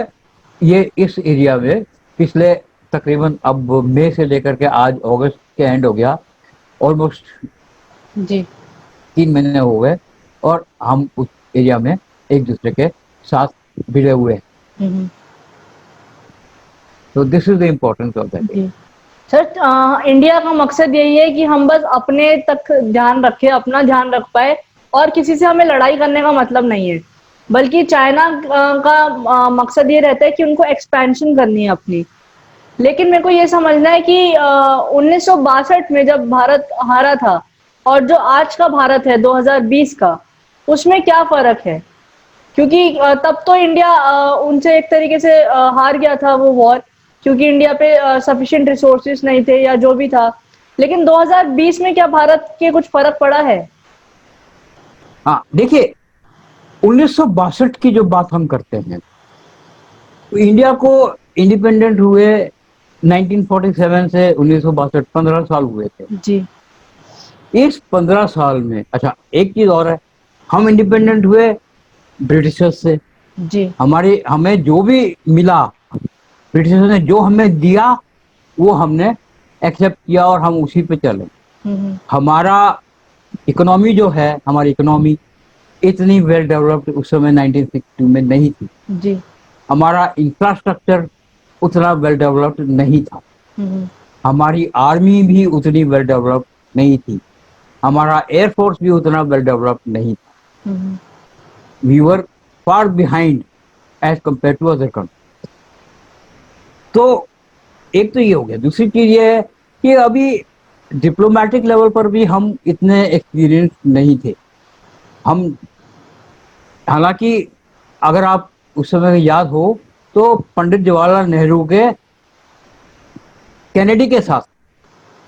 ये इस एरिया में पिछले तकरीबन अब मई से लेकर के आज अगस्त के एंड हो गया, ऑलमोस्ट जी 3 महीने हो गए, और हम उस एरिया में एक दूसरे के साथ भिड़े हुए हैं। तो this is the importance of that. Sir, India का मकसद यही है कि हम बस अपने तक ध्यान रखें, अपना ध्यान रख पाए, और किसी से हमें लड़ाई करने का मतलब नहीं है, बल्कि चाइना का मकसद ये रहता है कि उनको एक्सपेंशन करनी है अपनी। लेकिन मेरे को ये समझना है कि 1962 में जब भारत हारा था और जो आज का भारत है 2020 का, उसमें क्या फर्क है? क्योंकि तब तो इंडिया उनसे एक तरीके से हार गया था वो वॉर, क्योंकि इंडिया पे सफिशिएंट रिसोर्सेज नहीं थे या जो भी था। लेकिन 2020 में क्या भारत के कुछ फर्क पड़ा है? हाँ, देखिए 1962 की जो बात हम करते हैं, तो इंडिया को इंडिपेंडेंट हुए 1947 से 1962, 15 साल हुए थे जी। इस 15 साल में, अच्छा एक चीज और है, हम इंडिपेंडेंट हुए ब्रिटिशर्स से। जी। हमें जो भी मिला, ब्रिटिशर्स ने जो हमें दिया वो हमने एक्सेप्ट किया और हम उसी पे चले। हमारा इकोनॉमी जो है, हमारी इकोनॉमी इतनी वेल डेवलप्ड उस समय 1962 में नहीं थी। जी। हमारा इंफ्रास्ट्रक्चर उतना वेल डेवलप्ड नहीं था। हमारी आर्मी भी उतनी वेल डेवलप्ड नहीं थी। हमारा एयरफोर्स भी उतना वेल डेवलप्ड नहीं था। We were far behind as compare to other country. तो एक तो ये हो गया। दूसरी चीज ये है कि अभी डिप्लोमेटिक लेवल पर भी हम इतने एक्सपीरियंस नहीं थे। हम, हालांकि अगर आप उस समय याद हो तो पंडित जवाहरलाल नेहरू के कैनेडी के साथ,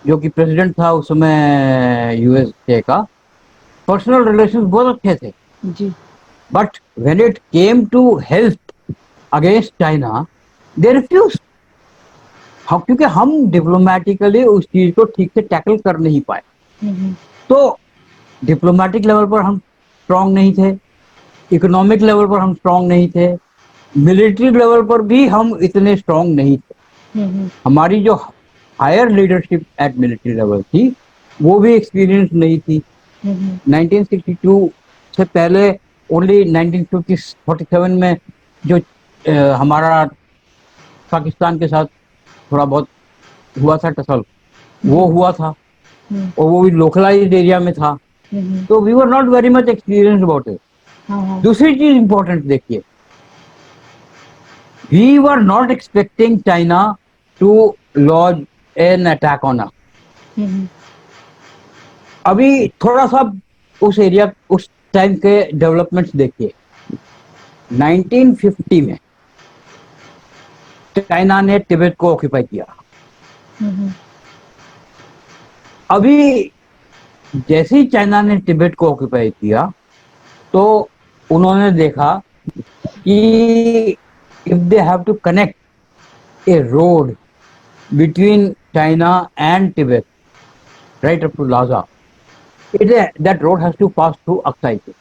जो कि प्रेसिडेंट था उस समय यूएसए का, पर्सनल रिलेशंस बहुत अच्छे थे। जी। But when it came to help against China, they refuse. हम, क्योंकि हम डिप्लोमेटिकली उस चीज को ठीक से टैकल कर नहीं पाए। तो डिप्लोमेटिक लेवल पर हम स्ट्रांग नहीं थे, इकोनॉमिक लेवल पर हम स्ट्रांग नहीं थे, मिलिट्री लेवल पर भी हम इतने स्ट्रांग नहीं थे। हमारी जो higher leadership at military level थी वो भी एक्सपीरियंस नहीं थी। 1962 से पहले ओनली 1947 में जो हमारा पाकिस्तान के साथ थोड़ा बहुत हुआ था टसल, वो हुआ था, और वो भी लोकलाइज्ड एरिया में था। तो we were not very much experience about it. दूसरी चीज इंपॉर्टेंट देखिए, we were not expecting China to launch an attack on us. अभी थोड़ा सा उस एरिया, उस टाइम के डेवलपमेंट्स देखिए। 1950 में चाइना ने तिब्बत को ऑक्यूपाई किया। अभी जैसे ही चाइना ने तिब्बत को ऑक्यूपाई किया तो उन्होंने देखा कि if they have to connect a road between China and Tibet right up to Lhasa, that road has to pass through Aksai Chin.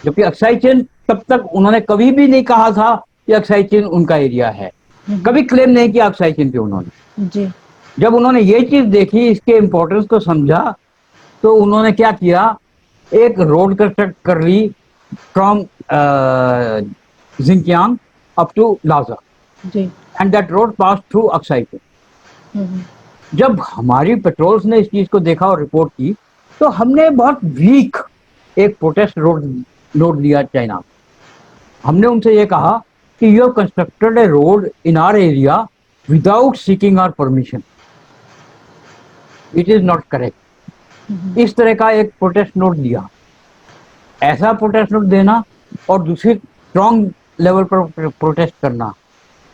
जबकि अक्साई चेन तब तक उन्होंने कभी भी नहीं कहा था कि अक्साई चेन उनका एरिया है, कभी क्लेम नहीं किया अक्साई चेन पे उन्होंने। जी। जब उन्होंने ये चीज देखी, इसके इम्पोर्टेंस को समझा, तो उन्होंने क्या किया, एक रोड कंस्ट्रक्ट कर ली फ्रॉम जिंकियांग अप टू लाजा, and that road pass through Aksai chain. जब हमारी पेट्रोल्स ने इस चीज को देखा और रिपोर्ट की, तो हमने बहुत वीक एक प्रोटेस्ट नोट दिया चाइना। हमने उनसे ये कहा कि you have constructed a road in our area without seeking our permission, it is not correct. इस तरह का एक प्रोटेस्ट नोट दिया। ऐसा प्रोटेस्ट नोट देना और दूसरी स्ट्रॉन्ग लेवल पर प्रोटेस्ट करना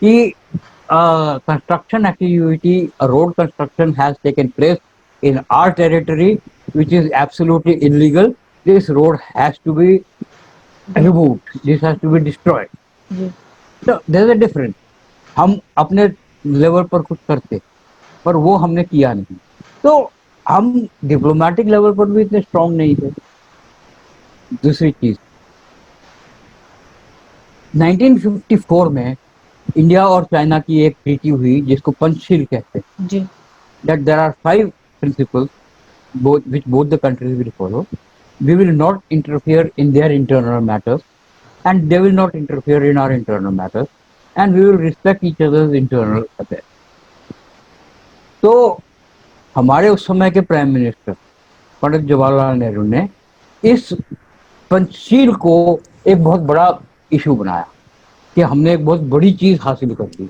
कि construction activity, a road construction has taken place in our territory, which is absolutely illegal. This road has to be ji removed. This has to be destroyed. Ji So there's a difference. हम अपने लेवल पर कुछ करते, पर वो हमने किया नहीं. तो हम डिप्लोमेटिक लेवल पर भी इतने स्ट्रांग नहीं थे. दूसरी चीज 1954 में इंडिया और चाइना की एक ट्रीटी हुई जिसको पंचशील कहते हैं. जी That there are five principles which both the countries will follow. We will not interfere in their internal matters, and they will not interfere in our internal matters, and we will respect each other's internal affairs. तो हमारे उस समय के प्राइम मिनिस्टर पंडित जवाहरलाल नेहरू ने इस पंचशील को एक बहुत बड़ा इशू बनाया कि हमने एक बहुत बड़ी चीज हासिल कर ली,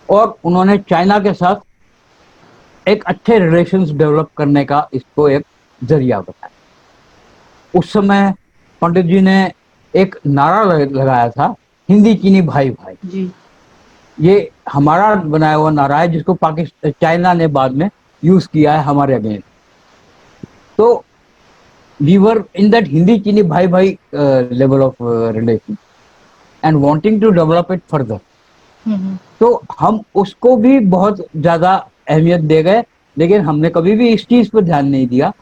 और उन्होंने चाइना के साथ एक अच्छे रिलेशंस डेवलप करने का इसको एक जरिया बताया. उस समय पंडित जी ने एक नारा लगाया था, हिंदी चीनी भाई भाई. जी ये हमारा बनाया हुआ नारा है जिसको पाकिस्तान चाइना ने बाद में यूज किया है हमारे अगेंस्ट. तो we were in that Hindi Chini bhai bhai level of relation and wanting to develop it further. तो हम उसको भी बहुत ज्यादा अहमियत दे गए, लेकिन हमने कभी भी इस चीज पर ध्यान नहीं दिया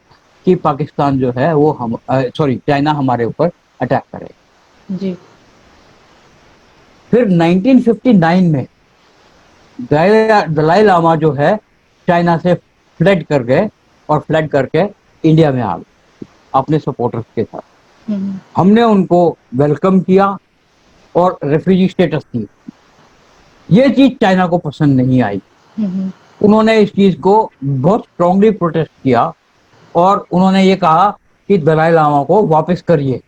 कि पाकिस्तान जो है वो हम चाइना हमारे ऊपर अटैक करे. जी फिर 1959 में दलाई लामा जो है चाइना से फ्लड कर गए और फ्लड करके इंडिया में आ गए अपने सपोर्टर्स के साथ. हमने उनको वेलकम किया और रेफ्यूजी स्टेटस दी. ये चीज चाइना को पसंद नहीं आई. उन्होंने इस चीज को बहुत स्ट्रांगली प्रोटेस्ट किया और उन्होंने ये कहा कि दलाई लामा को वापस करिए.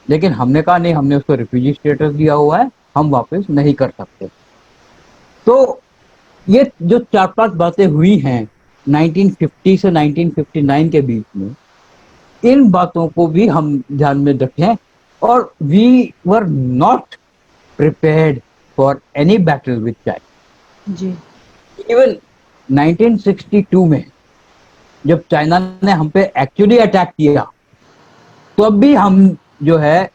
लेकिन हमने कहा नहीं, हमने उसको रिफ्यूजी स्टेटस दिया हुआ है, हम वापस नहीं कर सकते. तो ये जो 4-5 बातें हुई हैं 1950 से 1959 के बीच में, इन बातों को भी हम ध्यान में रखें. और we were not prepared for any battle with China. जी इवन 1962 में जब चाइना ने हम पे एक्चुअली अटैक किया, तो अब भी हम जो है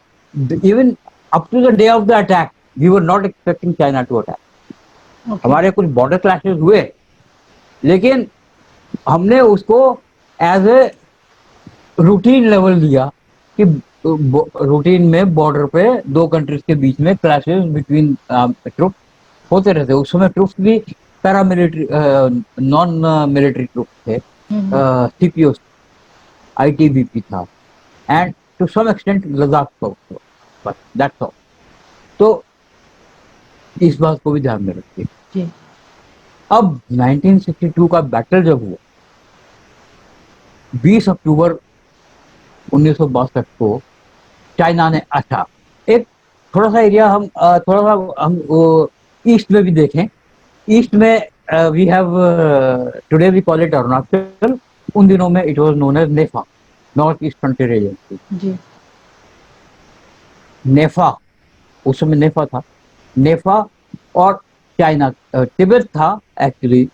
even up to the day of the attack we were not expecting China to attack. हमारे कुछ बॉर्डर क्लैशेस हुए, लेकिन हमने उसको एज ए रूटीन लेवल लिया कि रूटीन में बॉर्डर पे दो कंट्रीज के बीच में क्लैशेस बिटवीन ट्रुप होते रहते. उस समय ट्रुप्स भी पैरामिलिट्री नॉन मिलिट्री ट्रुप्स थे, सीपीओ आईटीबीपी था, and to some extent Ladakh force, बस दैट्स ऑल. तो इस बात को भी ध्यान में रखिए. जी अब 1962 का बैटल जब हुआ 20 अक्टूबर 1962 को चाइना ने, अच्छा एक थोड़ा सा एरिया हम थोड़ा सा हम ईस्ट में भी देखें. ईस्ट में we have today we call it Arunachal. उन दिनों में it was known as NEFA, North East Frontier Agency. जी नेफा, उस समय नेफा था. नेफा और चाइना, तिब्बत था एक्चुअली.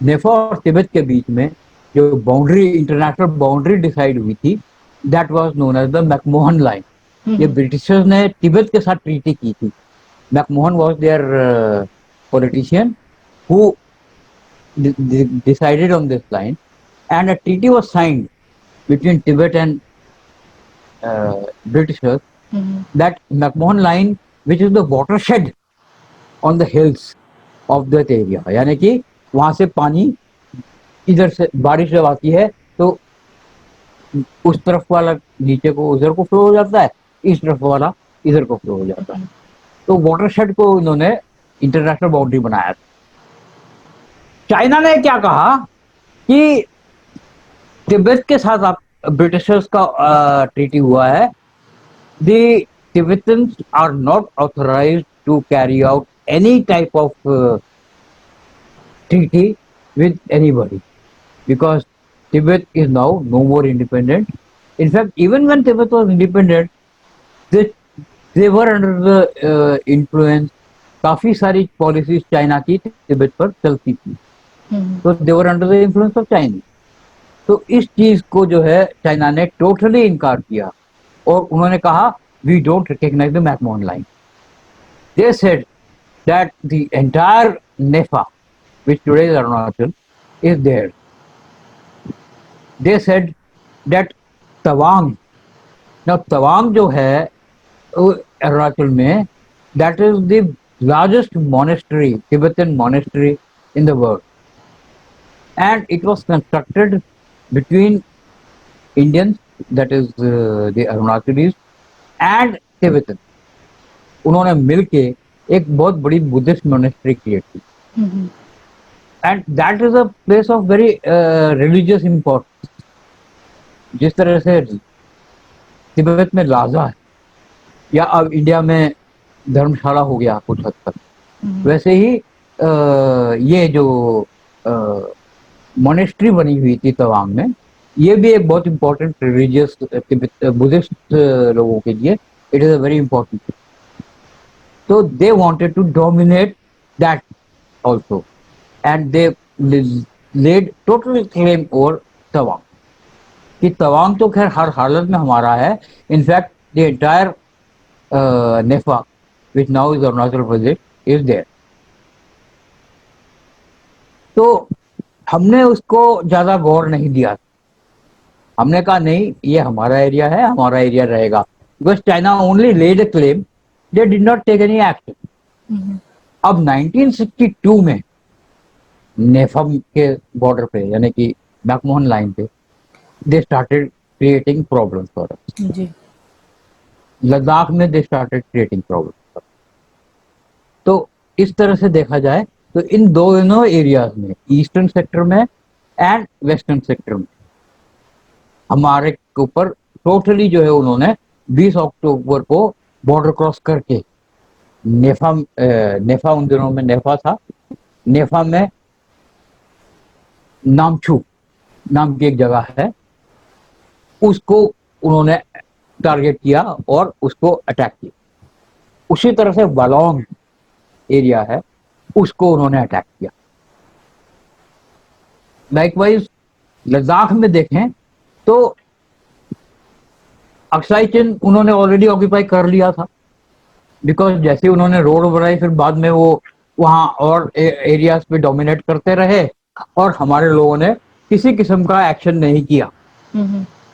नेफा और तिब्बत के बीच में जो बाउंड्री, इंटरनेशनल बाउंड्री डिसाइड हुई थी, that was known as the McMahon line. ये ब्रिटिशर्स ने तिब्बत के साथ ट्रीटी की थी. McMahon was their politician who decided on this line, and a treaty was signed between Tibet and Britishers, that McMahon line, which is the watershed on the hills of that area. यानी कि वहां से पानी इधर से बारिश जब आती है तो उस तरफ वाला नीचे को उधर को फ्लो हो जाता है, इस तरफ वाला इधर को फ्लो हो जाता है. तो वाटरशेड को उन्होंने इंटरनेशनल बाउंड्री बनाया था. चाइना ने क्या कहा कि तिब्बत के साथ आप ब्रिटिशर्स का ट्रीटी हुआ है. The Tibetans are not authorized to carry out any type of treaty with anybody because Tibet is now no more independent In fact, even when Tibet was independent, they they were under the influence. काफी सारी पॉलिसीज चाइना की तिब्बत पर चलती थी, तो they were under the influence of Chinese. तो इस चीज को जो है चाइना ने टोटली इनकार किया और उन्होंने कहा we don't recognise the McMahon line. They said that the entire NEFA which today is Arunachal is there. They said that Tawang, now Tawang जो है अरुणाचल में, that is the largest monastery, Tibetan monastery in the world, and it was constructed between Indians, that is the Arunachalis and Tibetans. उन्होंने मिलके एक बहुत बड़ी बुद्धिस्ट मोनेस्ट्री क्रिएट की, and that is a place of very religious importance. जिस तरह से तिब्बत में लाजा है या अब इंडिया में धर्मशाला हो गया कुछ हद तक, वैसे ही ये जो मोनेस्ट्री बनी हुई थी तवांग में, ये भी एक बहुत इंपॉर्टेंट रिलीजियस बुद्धिस्ट लोगों के लिए it is a very important. तो they wanted to dominate that also and they laid total claim over Tawang, कि तवांग तो खैर हर हालत में हमारा है। In fact the entire NEFA which now is Arunachal Pradesh is there. तो हमने उसको ज्यादा गौर नहीं दिया, हमने कहा नहीं ये हमारा एरिया है, हमारा एरिया रहेगा, because China only laid a claim, they did not take any action. अब 1962 में नेफम के बॉर्डर पे यानी कि मैकमोहन लाइन पे they started creating problems for us. जी। लद्दाख में दे स्टार्टेड क्रिएटिंग प्रॉब्लम्स। तो इस तरह से देखा जाए तो इन दोनों एरियाज में, ईस्टर्न सेक्टर में एंड वेस्टर्न सेक्टर में, हमारे ऊपर टोटली जो है उन्होंने 20 अक्टूबर को बॉर्डर क्रॉस करके नेफा उन दिनों में नेफा था, नेफा में नामचू नाम की एक जगह है, उसको उन्होंने टारगेट किया और उसको अटैक किया। उसी तरह से बालोंग एरिया है, उसको उन्होंने अटैक किया। लाइकवाइज लद्दाख में देखें तो अक्साई चिन उन्होंने ऑलरेडी ऑक्यूपाई कर लिया था, बिकॉज जैसे उन्होंने रोड बनाई फिर बाद में वो वहां और एरियाज पे डोमिनेट करते रहे और हमारे लोगों ने किसी किस्म का एक्शन नहीं किया।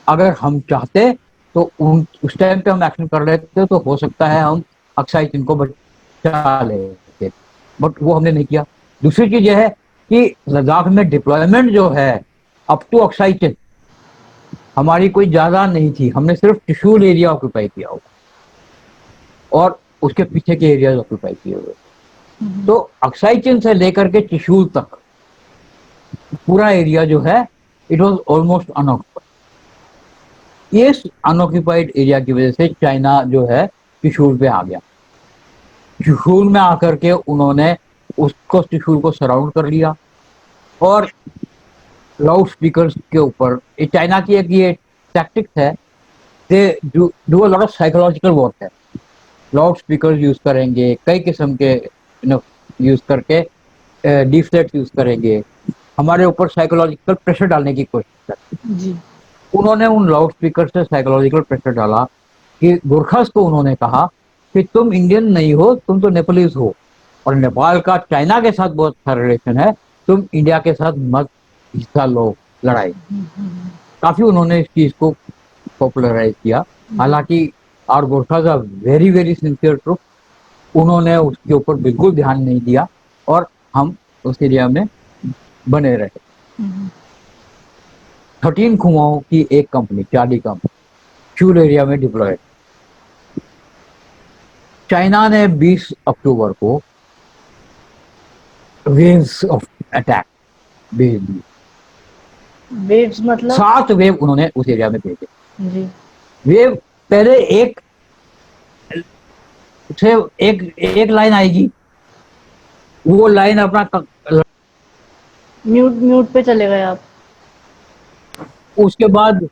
अगर हम चाहते तो उस टाइम पे हम एक्शन कर लेते तो हो सकता है हम अक्साई चिन को बचा लेते, बट वो हमने नहीं किया। दूसरी चीज यह है कि लद्दाख में डिप्लॉयमेंट जो है अप टू अक्साई चिन हमारी कोई ज्यादा नहीं थी, हमने सिर्फ त्रिशूल एरिया ऑक्यूपाई किया हुआ और उसके पीछे के एरिया ऑक्यूपाई किए हुए। तो अक्साई चिन से लेकर के त्रिशूल तक पूरा एरिया जो है इट वॉज ऑलमोस्ट अनऑक्यूपाइड। इस अनऑक्यूपाइड एरिया की वजह से चाइना जो है त्रिशूल पे आ गया। त्रिशूल में आकर के उन्होंने उसको त्रिशूल को सराउंड कर लिया और लाउड स्पीकर्स के ऊपर, ये चाइना की एक ये टैक्टिक्स है, they do a lot of psychological work है। लाउड स्पीकर्स यूज करेंगे, कई किस्म के यूज करके डिफ्लेक्ट यूज करेंगे, हमारे ऊपर साइकोलॉजिकल प्रेशर डालने की कोशिश करते। जी। उन्होंने उन लाउड स्पीकर से साइकोलॉजिकल प्रेशर डाला कि गोरखास को उन्होंने कहा कि तुम इंडियन नहीं हो, तुम तो नेपालीज हो और नेपाल का चाइना के साथ बहुत अच्छा रिलेशन है, तुम इंडिया के साथ मत हिस्सा लो लड़ाई। काफी उन्होंने इस चीज को पॉपुलराइज किया। हालांकि और Gorkhas are very very sincere troop, उन्होंने उसके ऊपर बिल्कुल ध्यान नहीं दिया और हम उस एरिया में बने रहे। 13 कुआओं की एक कंपनी, चार्ली कंपनी, चूल एरिया में डिप्लॉयड। चाइना ने 20 अक्टूबर को वेव्स ऑफ अटैक भेज दी। वेव्स मतलब 7 वेव उन्होंने उस एरिया में भेजे। जी। वेव पहले एक से एक लाइन आएगी, वो लाइन अपना म्यूट पे चले गए आप। उसके बाद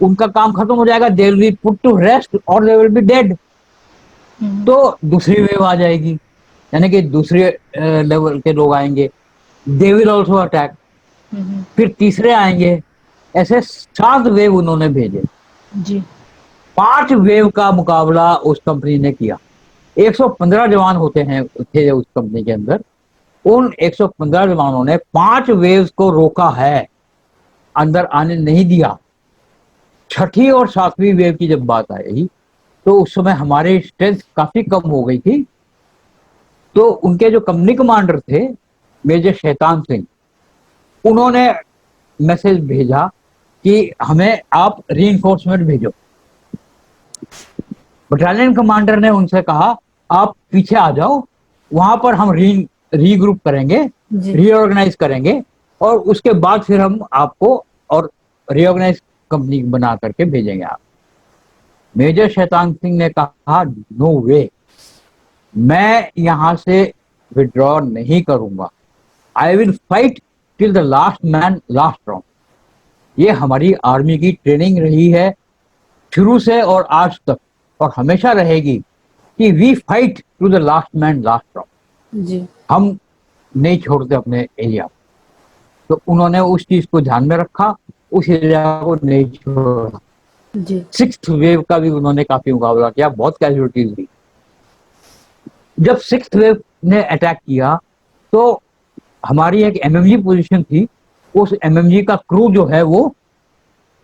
उनका काम खत्म हो जाएगा, they will be put to rest और दे विल बी डेड। तो दूसरी वेव आ जाएगी, यानी कि दूसरे लेवल के लोग आएंगे, दे विल ऑल्सो अटैक। फिर तीसरे आएंगे, ऐसे 7 वेव उन्होंने भेजे। जी 5 वेव का मुकाबला उस कंपनी ने किया। 115 जवान होते हैं थे उस कंपनी के अंदर। उन 115 जवानों ने 5 वेव्स को रोका है, अंदर आने नहीं दिया। छठी और सातवीं वेव की जब बात आई तो उस समय हमारी स्ट्रेंथ काफी कम हो गई थी। तो उनके जो कंपनी कमांडर थे मेजर शैतान सिंह, उन्होंने मैसेज भेजा कि हमें आप रीइंफोर्समेंट भेजो। बटालियन कमांडर ने उनसे कहा आप पीछे आ जाओ, वहां पर हम रीग्रुप करेंगे, जी रीऑर्गेनाइज करेंगे और उसके बाद फिर हम आपको और रीऑर्गेनाइज कंपनी बना करके भेजेंगे आप। मेजर शैतान सिंह ने कहा नो वे, मैं यहां से विड्रॉ नहीं करूंगा, I will fight till the last man last round. ये हमारी आर्मी की ट्रेनिंग रही है शुरू से और आज तक, और हमेशा रहेगी कि we fight to the last man last round. जी हम नहीं छोड़ते अपने एरिया। तो उन्होंने उस चीज को ध्यान में रखा, उस एरिया को नहीं छोड़ा। जी 6th वेव का भी उन्होंने काफी मुकाबला किया, बहुत कैजुअलिटीज हुई। जब 6th वेव ने अटैक किया तो हमारी एक एमएमजी पोजीशन थी, उस एमएमजी का क्रू जो है वो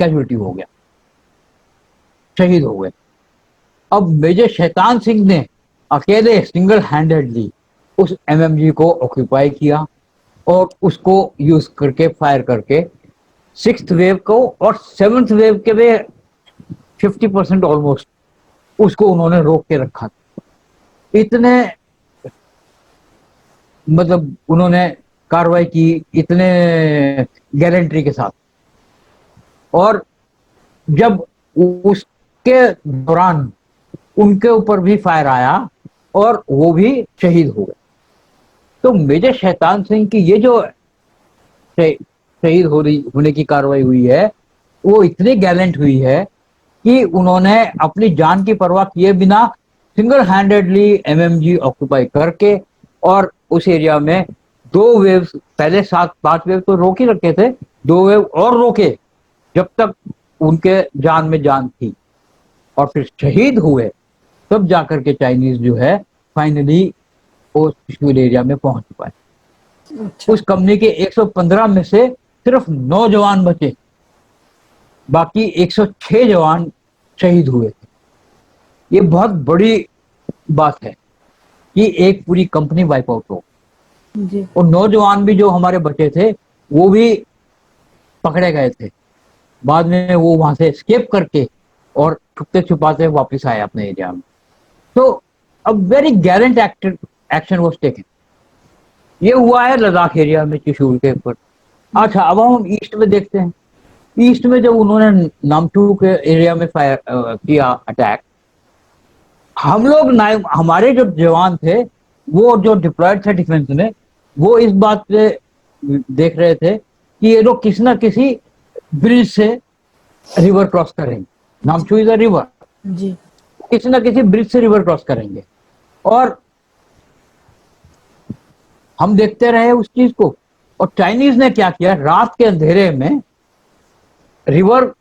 कैजुअलिटी हो गया, शहीद हो गए। अब मेजर शैतान सिंह ने अकेले सिंगल हैंडेडली उस एमएमजी को ऑक्यूपाई किया और उसको यूज करके फायर करके 6th वेव को और 7th वेव के भी 50% ऑलमोस्ट उसको उन्होंने रोक के रखा। इतने मतलब उन्होंने कार्रवाई की इतने गैलेंट्री के साथ, और जब उसके दौरान उनके ऊपर भी फायर आया और वो भी शहीद हो गए। तो मेजर शैतान सिंह की ये जो शहीद होने की कार्रवाई हुई है वो इतनी गैलेंट हुई है कि उन्होंने अपनी जान की परवाह किए बिना सिंगल हैंडेडली एमएमजी ऑक्यूपाई करके और उस एरिया में 2 वेव्स, पहले 5 वेव तो रोक ही रखे थे, 2 वेव और रोके जब तक उनके जान में जान थी, और फिर शहीद हुए तब जाकर के चाइनीज जो है फाइनली वो कश्मीर एरिया में पहुंच पाए। अच्छा उस कंपनी के 115 में से सिर्फ 9 जवान बचे, बाकी 106 जवान शहीद हुए थे। ये बहुत बड़ी बात है कि एक पूरी कंपनी वाइप आउट हो, जी और 9 जवान भी जो हमारे बचे थे वो भी पकड़े गए थे। बाद में वो वहां से एस्केप करके और छुपते छुपाते वापस आए अपने एरिया में। तो अब वेरी गैरेंट एक्शन वाज टेकन। ये हुआ है लद्दाख एरिया में त्रिशूल के ऊपर। अच्छा, अब हम ईस्ट में देखते हैं। ईस्ट में जब उन्होंने नामचू के एरिया में फायर किया अटैक, हम लोग हमारे जो जवान थे वो जो डिप्लॉयड थे डिफेंस में, वो इस बात पे देख रहे थे कि ये लोग किसी ना किसी ब्रिज से रिवर क्रॉस करेंगे। नामचू इज अ रिवर, जी किसी ना किसी ब्रिज से रिवर क्रॉस करेंगे, और हम देखते रहे उस चीज को। और चाइनीज ने क्या किया, रात के अंधेरे में, रिवर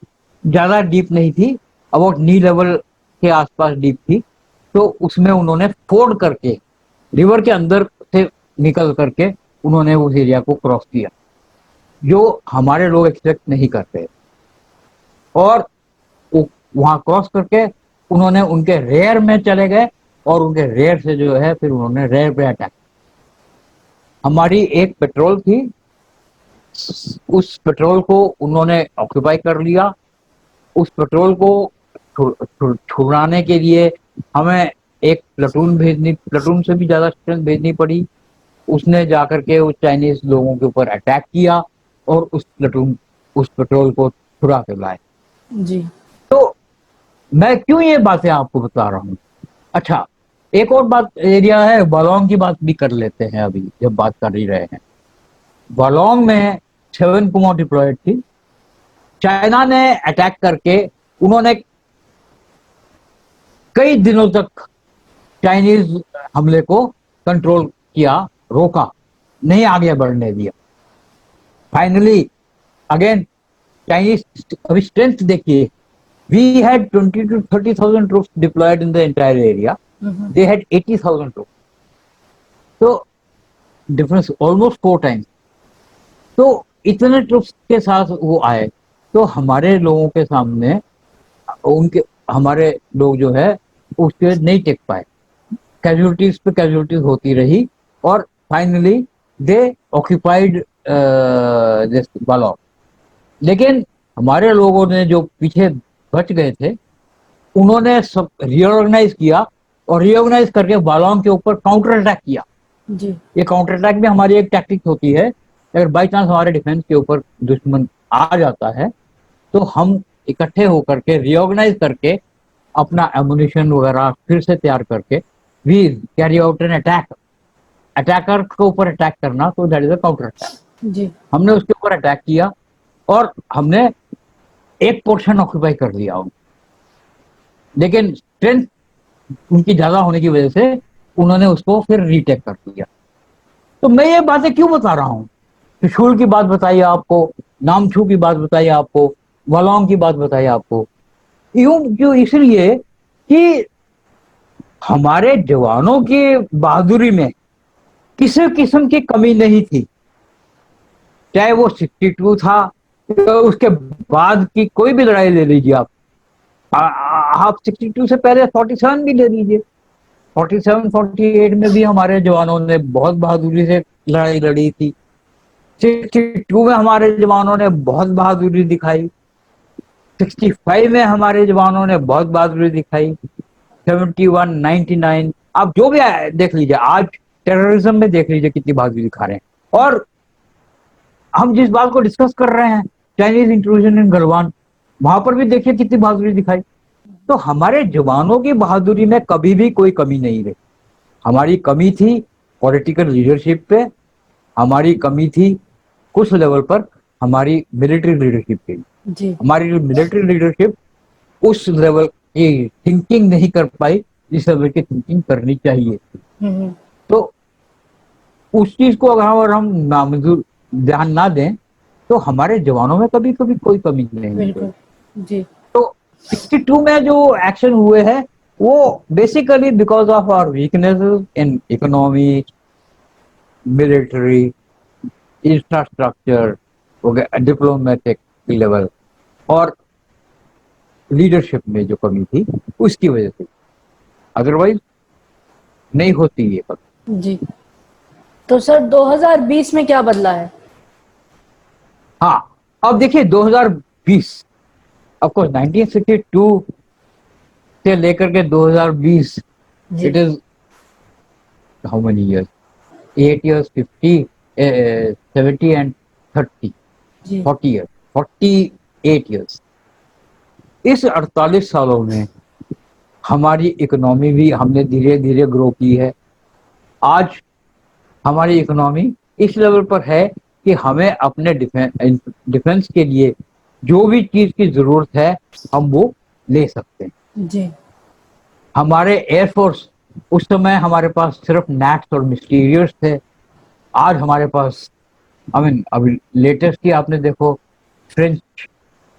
ज्यादा डीप नहीं थी, अबाउट नी लेवल के आसपास डीप थी, तो उसमें उन्होंने फोर्ड करके रिवर के अंदर से निकल करके उन्होंने उस एरिया को क्रॉस किया, जो हमारे लोग एक्सपेक्ट नहीं करते। और वहां क्रॉस करके उन्होंने उनके रेयर में चले गए, और उनके रेयर से जो है फिर उन्होंने रेयर पे अटैक। हमारी एक पेट्रोल थी, उस पेट्रोल को उन्होंने ऑक्यूपाई कर लिया। उस पेट्रोल को छुड़ाने के लिए हमें एक प्लेटून से भी ज्यादा स्ट्रेंथ भेजनी पड़ी। उसने जाकर के उस चाइनीज लोगों के ऊपर अटैक किया और उस पेट्रोल को छुड़ा के लाए। जी तो मैं क्यों ये बातें आपको बता रहा हूँ। अच्छा, एक और बात एरिया है, बालोंग की बात भी कर लेते हैं अभी जब बात कर ही रहे हैं। बालोंग में 7 कुमार डिप्लॉयड थी, चाइना ने अटैक करके उन्होंने कई दिनों तक चाइनीज हमले को कंट्रोल किया, रोका, नहीं आगे बढ़ने दिया। फाइनली अगेन चाइनीज अभी स्ट्रेंथ देखिए, we had 20 to 30,000 troops deployed in the entire area. They had 80,000 troops. तो डिफरेंस ऑलमोस्ट 4 times। तो इतने ट्रुप्स के साथ वो आए, तो हमारे लोगों के सामने उनके हमारे लोग जो है उसके नहीं टेक पाए, कैजुअलिटीज पे कैजुअलिटीज होती रही, और फाइनली दे ऑक्यूपाइड दिस बालों। लेकिन हमारे लोगों ने जो पीछे बच गए थे, उन्होंने सब रीऑर्गेनाइज किया, और रीऑर्गेनाइज करके बालों के ऊपर काउंटर अटैक किया। जी ये काउंटर अटैक में हमारी एक टैक्टिक होती है, अगर बाई चांस हमारे डिफेंस के ऊपर दुश्मन आ जाता है तो हम इकट्ठे होकर के रीऑर्गेनाइज करके अपना एमुनिशन वगैरह फिर से तैयार करके we carry out an attack. Attacker के ऊपर अटैक करना, तो that is a counter attack. जी हमने उसके ऊपर अटैक किया और हमने एक पोर्शन ऑक्यूपाई कर लिया, लेकिन स्ट्रेंथ उनकी ज्यादा होने की वजह से उन्होंने उसको फिर रीटेक कर लिया। तो मैं ये बातें क्यों बता रहा हूँ? त्रिशूल की बात बताई आपको, नामछू की बात बताई आपको, वलोंग की बात बताई आपको, यूं क्यों? इसलिए कि हमारे जवानों की बहादुरी में किसी किस्म की कमी नहीं थी, चाहे वो 62 था, तो उसके बाद की कोई भी लड़ाई ले लीजिए आप। आप 62 से पहले 47 भी ले लीजिए, 47 48 में भी हमारे जवानों ने बहुत बहादुरी से लड़ाई लड़ी थी। 62 में हमारे जवानों ने बहुत बहादुरी दिखाई, 65 में हमारे जवानों ने बहुत बहादुरी दिखाई, 71 99 आप जो भी देख लीजिए, आज टेररिज्म में देख लीजिए कितनी बहादुरी दिखा रहे हैं। और हम जिस बात को डिस्कस कर रहे हैं, चाइनीज इंट्रूजन इन गलवान, वहां पर भी देखिए कितनी बहादुरी दिखाई। तो हमारे जवानों की बहादुरी में कभी भी कोई कमी नहीं रही। हमारी कमी थी पॉलिटिकल लीडरशिप पे, हमारी कमी थी कुछ लेवल पर हमारी मिलिट्री लीडरशिप पे। जी हमारी मिलिट्री लीडरशिप उस लेवल की थिंकिंग नहीं कर पाई जिस लेवल की थिंकिंग करनी चाहिए। हम्म, तो उस चीज को अगर हम नामंजूर ध्यान ना दें तो हमारे जवानों में कभी कभी कोई कमी नहीं है। बिल्कुल जी तो 62 में जो एक्शन हुए हैं वो basically because of our weaknesses in economy, military, infrastructure, diplomatic level और लीडरशिप में जो कमी थी उसकी वजह से, अदरवाइज नहीं होती ये कमी। जी। तो सर 2020 में क्या बदला है? हाँ, अब देखिए 2020 ऑफकोर्स 1962 से लेकर के 2020 जी it is how many years, 8 years, 50, 70 and 30, जी 40 years, 48 years। इस 48 सालों में हमारी इकोनॉमी भी हमने धीरे धीरे ग्रो की है। आज हमारी इकोनॉमी इस लेवल पर है कि हमें अपने डिफेंस के लिए जो भी चीज की जरूरत है हम वो ले सकते हैं। जी हमारे एयरफोर्स, उस समय हमारे पास सिर्फ नैक्स और मिस्टीरियर्स थे, आज हमारे पास अभी लेटेस्ट ही आपने देखो फ्रेंच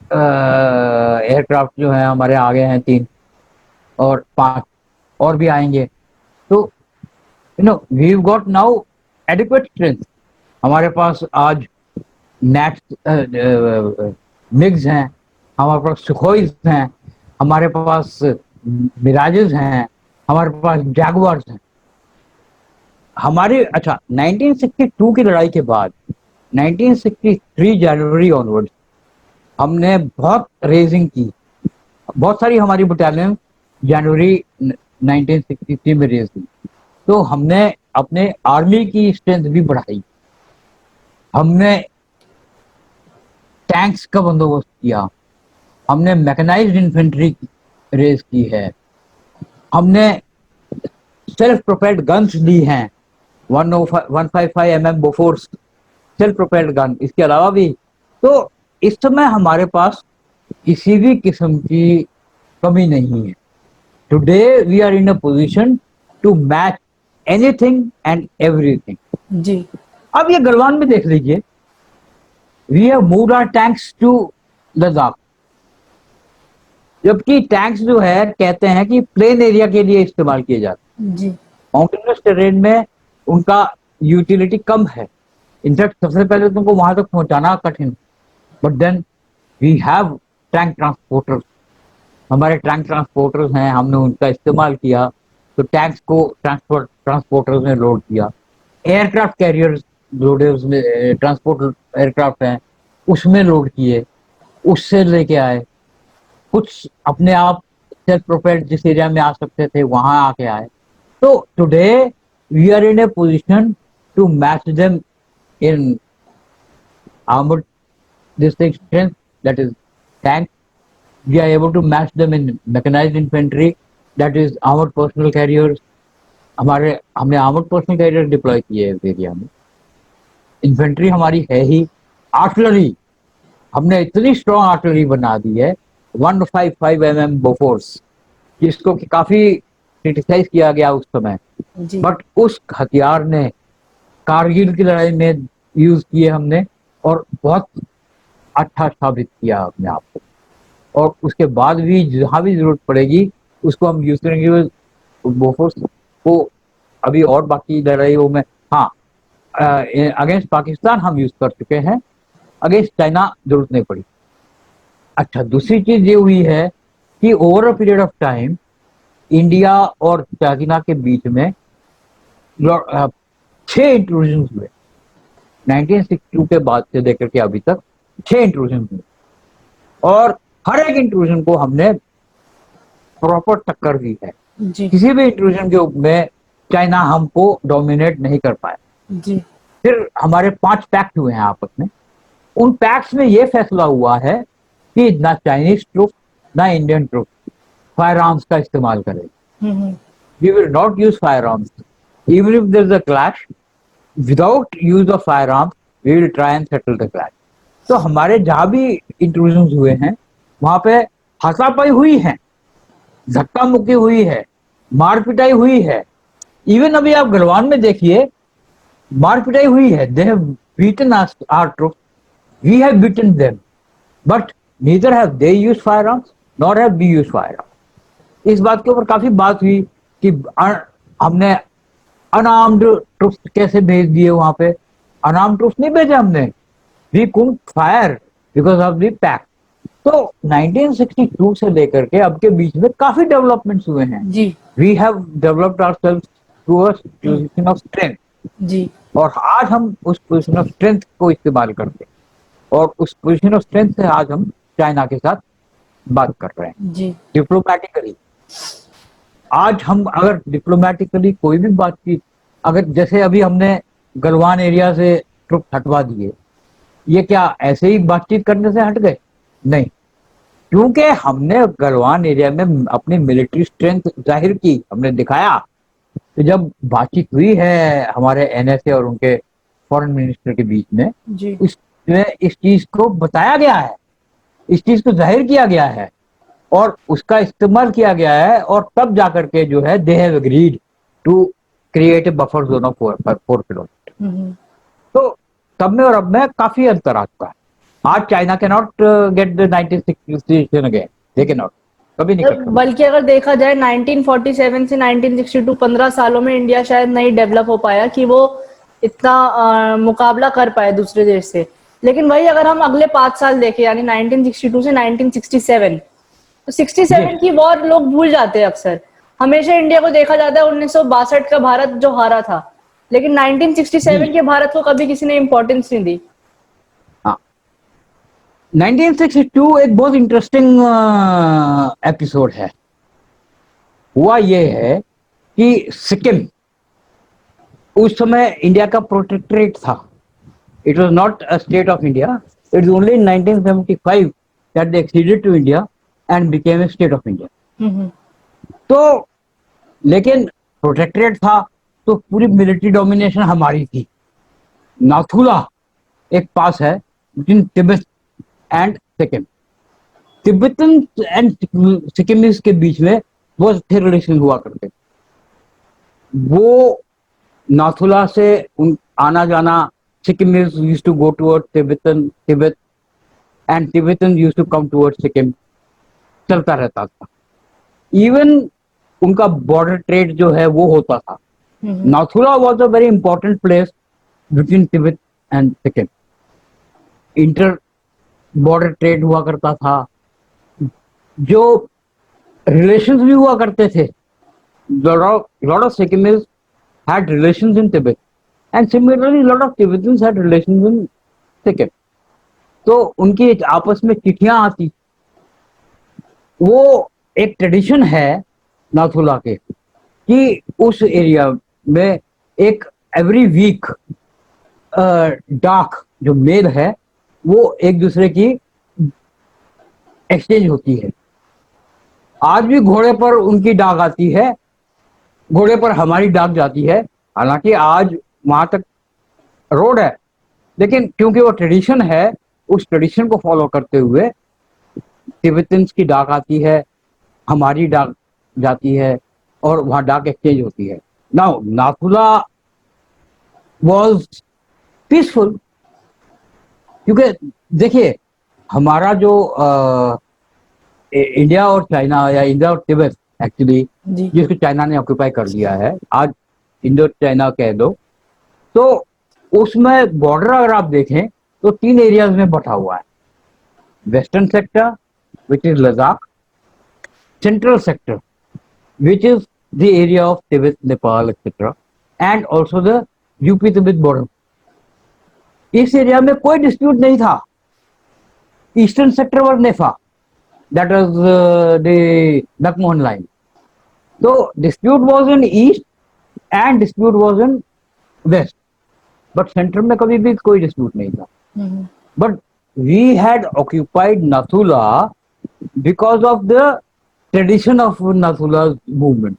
एयरक्राफ्ट जो है हमारे आ गए हैं 3 और 5 और भी आएंगे। तो we got now adequate strength. हमारे पास आज नेक्स्ट मिग्स हैं, हमारे पास सुखोइस हैं, हमारे पास मिराजेस हैं, हमारे पास जैगुआर्स हैं। हमारे 1962 की लड़ाई के बाद 1963 जनवरी ऑनवर्ड हमने बहुत रेजिंग की, बहुत सारी हमारी बटालियन जनवरी 1963 में रेज की। तो हमने अपने आर्मी की स्ट्रेंथ भी बढ़ाई, हमने टैंक्स का बंदोबस्त किया, हमने मैकेनाइज्ड इन्फेंट्री रेज की है, हमने सेल्फ प्रोपेल्ड गन्स ली हैं 155 mm Bofors self propelled gun. इसके अलावा भी तो इस समय हमारे पास किसी भी किस्म की कमी नहीं है। Today we are in a position to match anything and everything. जी अब ये गलवान में देख लीजिए, we have moved our tanks to Ladakh, जबकि टैंक्स जो है कहते हैं कि प्लेन एरिया के लिए इस्तेमाल किए जाते हैं। जी माउंटेनस टेरेन में उनका यूटिलिटी कम है। इनफैक्ट सबसे पहले तुमको वहां तक पहुंचाना कठिन, but then we have tank transporters. हमारे टैंक ट्रांसपोर्टर्स हैं, हमने उनका इस्तेमाल किया तो टैंक्स को ट्रांसपोर्टर्स ने लोड किया। एयरक्राफ्ट कैरियर्स लोडर्स में ट्रांसपोर्ट एयरक्राफ्ट हैं, उसमें लोड किए, उससे लेके आए। कुछ अपने आप सेल्फ प्रोपेल्ड जिस एरिया में आ सकते थे वहां आके आए। तो today we are in a position to match them in armored distinct strength, that is tank. We are able to match them in mechanized infantry, that is armored personal carriers. हमने armored personal carriers डिप्लॉय किए हैं इस एरिया में। इन्फेंट्री हमारी है ही। आर्टिलरी हमने इतनी स्ट्रॉन्ग आर्टिलरी बना दी है, 155 mm बोफोर्स, जिसको कि काफी क्रिटिसाइज किया गया उस समय, जी बट उस हथियार ने कारगिल की लड़ाई में यूज किए हमने और बहुत अच्छा साबित किया अपने आप को। और उसके बाद भी जहां भी जरूरत पड़ेगी उसको हम यूज करेंगे। बोफोर्स को अभी और बाकी लड़ाइयों में, हाँ, अगेंस्ट पाकिस्तान हम यूज कर चुके हैं, अगेंस्ट चाइना जरूरत नहीं पड़ी। अच्छा, दूसरी चीज ये हुई है कि over a period of time India और चाइना के बीच में 6 इंट्रूजन हुए। 1962 के बाद से लेकर के अभी तक 6 इंट्रूजन हुए, और हर एक इंट्रूजन को हमने प्रॉपर टक्कर दी है। जी किसी भी इंट्रूजन के में चाइना हमको डोमिनेट नहीं कर पाया। जी फिर हमारे 5 पैक्ट हुए हैं आपस में। उन पैक्ट्स में यह फैसला हुआ है कि ना चाइनीज ट्रूप ना इंडियन ट्रूप फायर आर्म्स का इस्तेमाल करें। We will not use firearms even if there is a clash. Without use of firearms we will try and settle the clash. तो हमारे जहां भी इंट्रूजन हुए हैं वहां पे हाथापाई हुई है, धक्का मुक्की हुई है, मार पिटाई हुई है। इवन अभी आप गलवान में देखिए, मार पिटाई हुई है। They have beaten us, our troops, we have beaten them, but neither have they used firearms nor have we used firearms. इस बात के ऊपर काफी बात हुई कि हमने अनआर्म्ड ट्रूप्स कैसे भेज दिए वहां पे। अनआर्म्ड ट्रूप्स नहीं भेजे हमने, we couldn't fire because of the pact. तो 1962 से लेकर के अब के बीच में काफी डेवलपमेंट्स हुए हैं। जी we have developed ourselves to a position of strength, जी और आज हम उस पोजीशन ऑफ स्ट्रेंथ को इस्तेमाल करते हैं, और उस पोजीशन ऑफ स्ट्रेंथ से आज हम चाइना के साथ बात कर रहे हैं जी डिप्लोमेटिकली। आज हम अगर डिप्लोमेटिकली कोई भी बातचीत, अगर जैसे अभी हमने गलवान एरिया से ट्रुप हटवा दिए, ये क्या ऐसे ही बातचीत करने से हट गए? नहीं, क्योंकि हमने गलवान एरिया में अपनी मिलिट्री स्ट्रेंथ जाहिर की, हमने दिखाया। तो जब बातचीत हुई है हमारे एनएसए और उनके फॉरेन मिनिस्टर के बीच में, जी उसमें इस चीज को बताया गया है, इस चीज को जाहिर किया गया है और उसका इस्तेमाल किया गया है, और तब जाकर के जो है they have agreed to create a buffer zone of 4 kilometre. तो तब में और अब में काफी अंतर आ चुका है। आज China can not get the 1960 again, they can not, कभी नहीं कर सकते। बल्कि अगर देखा जाए 1947 से 1962 15 सालों में इंडिया शायद नहीं डेवलप हो पाया कि वो इतना मुकाबला कर पाए दूसरे देश से। लेकिन वही अगर हम अगले 5 साल देखें, यानी 1962 से 1967, तो 67 की वॉर लोग भूल जाते हैं अक्सर। हमेशा इंडिया को देखा जाता है 1962 का भारत जो हारा था, लेकिन 1967 के भारत को कभी किसी ने इंपॉर्टेंस नहीं दी। 1962 एक बहुत इंटरेस्टिंग एपिसोड है। हुआ ये है कि सिक्किम उस समय इंडिया का प्रोटेक्टरेट था। It was not a state of India, it is only in 1975 that they acceded to India and became a state of India. तो लेकिन प्रोटेक्टरेट था तो पूरी मिलिट्री डोमिनेशन हमारी थी। नाथुला एक पास है between Tibet and Sikkim. Tibetan and Sikkimese के बीच में बहुत अच्छे रिलेशन हुआ करते। वो नाथुला से उन आना जाना, Sikkimese used to go toward Tibet and Tibetan used to come toward Sikkim, चलता रहता था। इवन उनका बॉर्डर ट्रेड जो है वो होता था। Nathula was a very important place between Tibet and Sikkim. Inter border trade हुआ करता था, जो रिलेशंस भी हुआ करते थे। lot of Sikkimese had relations in Tibet, and similarly lot of Tibetans had relations in Sikkim. तो उनकी आपस में चिट्ठियां आती। वो एक ट्रेडिशन है नाथुला के कि उस एरिया में एक एवरी वीक डाक जो मेल है वो एक दूसरे की एक्सचेंज होती है। आज भी घोड़े पर उनकी डाक आती है, घोड़े पर हमारी डाक जाती है। हालांकि आज वहां तक रोड है, लेकिन क्योंकि वो ट्रेडिशन है, उस ट्रेडिशन को फॉलो करते हुए तिब्बतन्स की डाक आती है, हमारी डाक जाती है और वहां डाक एक्सचेंज होती है। नाउ नाथुला वॉज पीसफुल, क्योंकि देखिए हमारा जो इंडिया और चाइना या इंडिया और तिब्बत एक्चुअली जी जिसको चाइना ने ऑक्यूपाई कर लिया है, आज इंडो चाइना कह दो, तो उसमें बॉर्डर अगर आप देखें तो 3 एरियाज में बटा हुआ है। Western sector which is Ladakh, central sector which is the area of Tibet, Nepal etcetera, and also the UP Tibet border. इस एरिया में कोई डिस्प्यूट नहीं था। Eastern sector was NEFA, that was the Nakmohan line. So dispute was in east and dispute was in west, but center में कभी भी कोई dispute नहीं था। But we had occupied Nathula because of the tradition of Nathula's movement.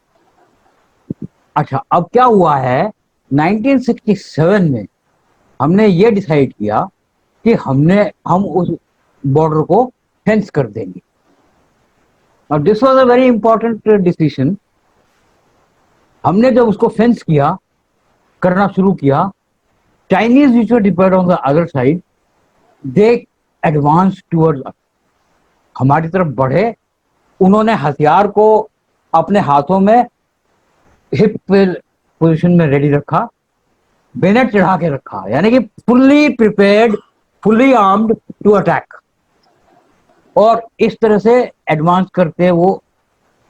अच्छा, अब क्या हुआ है, 1967 में हमने ये डिसाइड किया कि हम उस बॉर्डर को फेंस कर देंगे। Now this was a very important decision. हमने जब उसको फेंस किया, करना शुरू किया, Chinese which were deployed on the other side, they advanced towards us. हमारी तरफ बढ़े, उन्होंने हथियार को अपने हाथों में हिप पोजीशन में रेडी रखा, बेनेट चढ़ा के रखा, यानी कि fully prepared, fully armed to attack. और इस तरह से एडवांस करते वो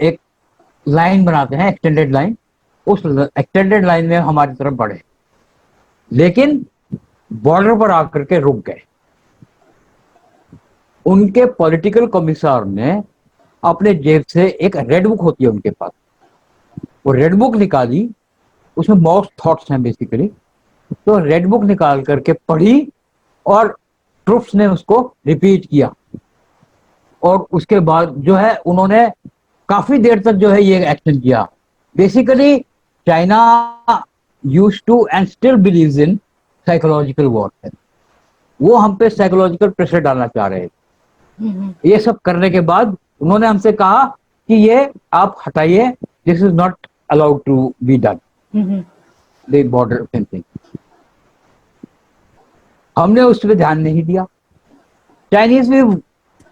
एक लाइन बनाते हैं, एक्सटेंडेड लाइन। उस एक्सटेंडेड लाइन में हमारी तरफ बढ़े, लेकिन बॉर्डर पर आकर के रुक गए। उनके पॉलिटिकल कमिश्नर ने अपने जेब से एक रेड बुक होती है उनके पास, वो रेड बुक निकाली, उसमें मोस्ट थॉट्स हैं बेसिकली। तो रेड बुक निकाल करके पढ़ी और ट्रूप्स ने उसको रिपीट किया, और उसके बाद जो है उन्होंने काफी देर तक जो है ये एक्शन किया। Basically China used to and still believes in psychological warfare. वो हम पे साइकोलॉजिकल प्रेशर डालना चाह रहे थे। ये सब करने के बाद उन्होंने हमसे कहा कि ये आप हटाइए, this is not allowed to be done, the border fencing. हमने उस पर ध्यान नहीं दिया, चाइनीज भी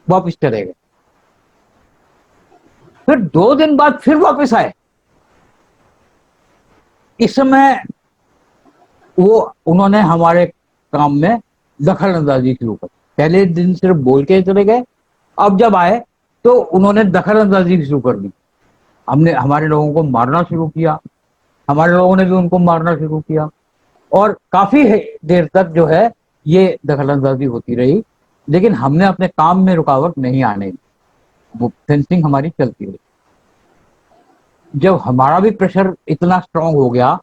वापस चले गए। फिर 2 दिन बाद फिर वापस आए। इस समय वो उन्होंने हमारे काम में दखल अंदाजी शुरू कर। पहले दिन सिर्फ बोल के चले गए, अब जब आए तो उन्होंने दखल अंदाजी शुरू कर दी। हमने हमारे लोगों को मारना शुरू किया, हमारे लोगों ने भी उनको मारना शुरू किया, और काफी देर तक जो है ये दखल अंदाजी होती रही, लेकिन हमने अपने काम में रुकावट नहीं आने दी। वो फेंसिंग हमारी चलती रही। जब हमारा भी प्रेशर इतना स्ट्रांग हो गया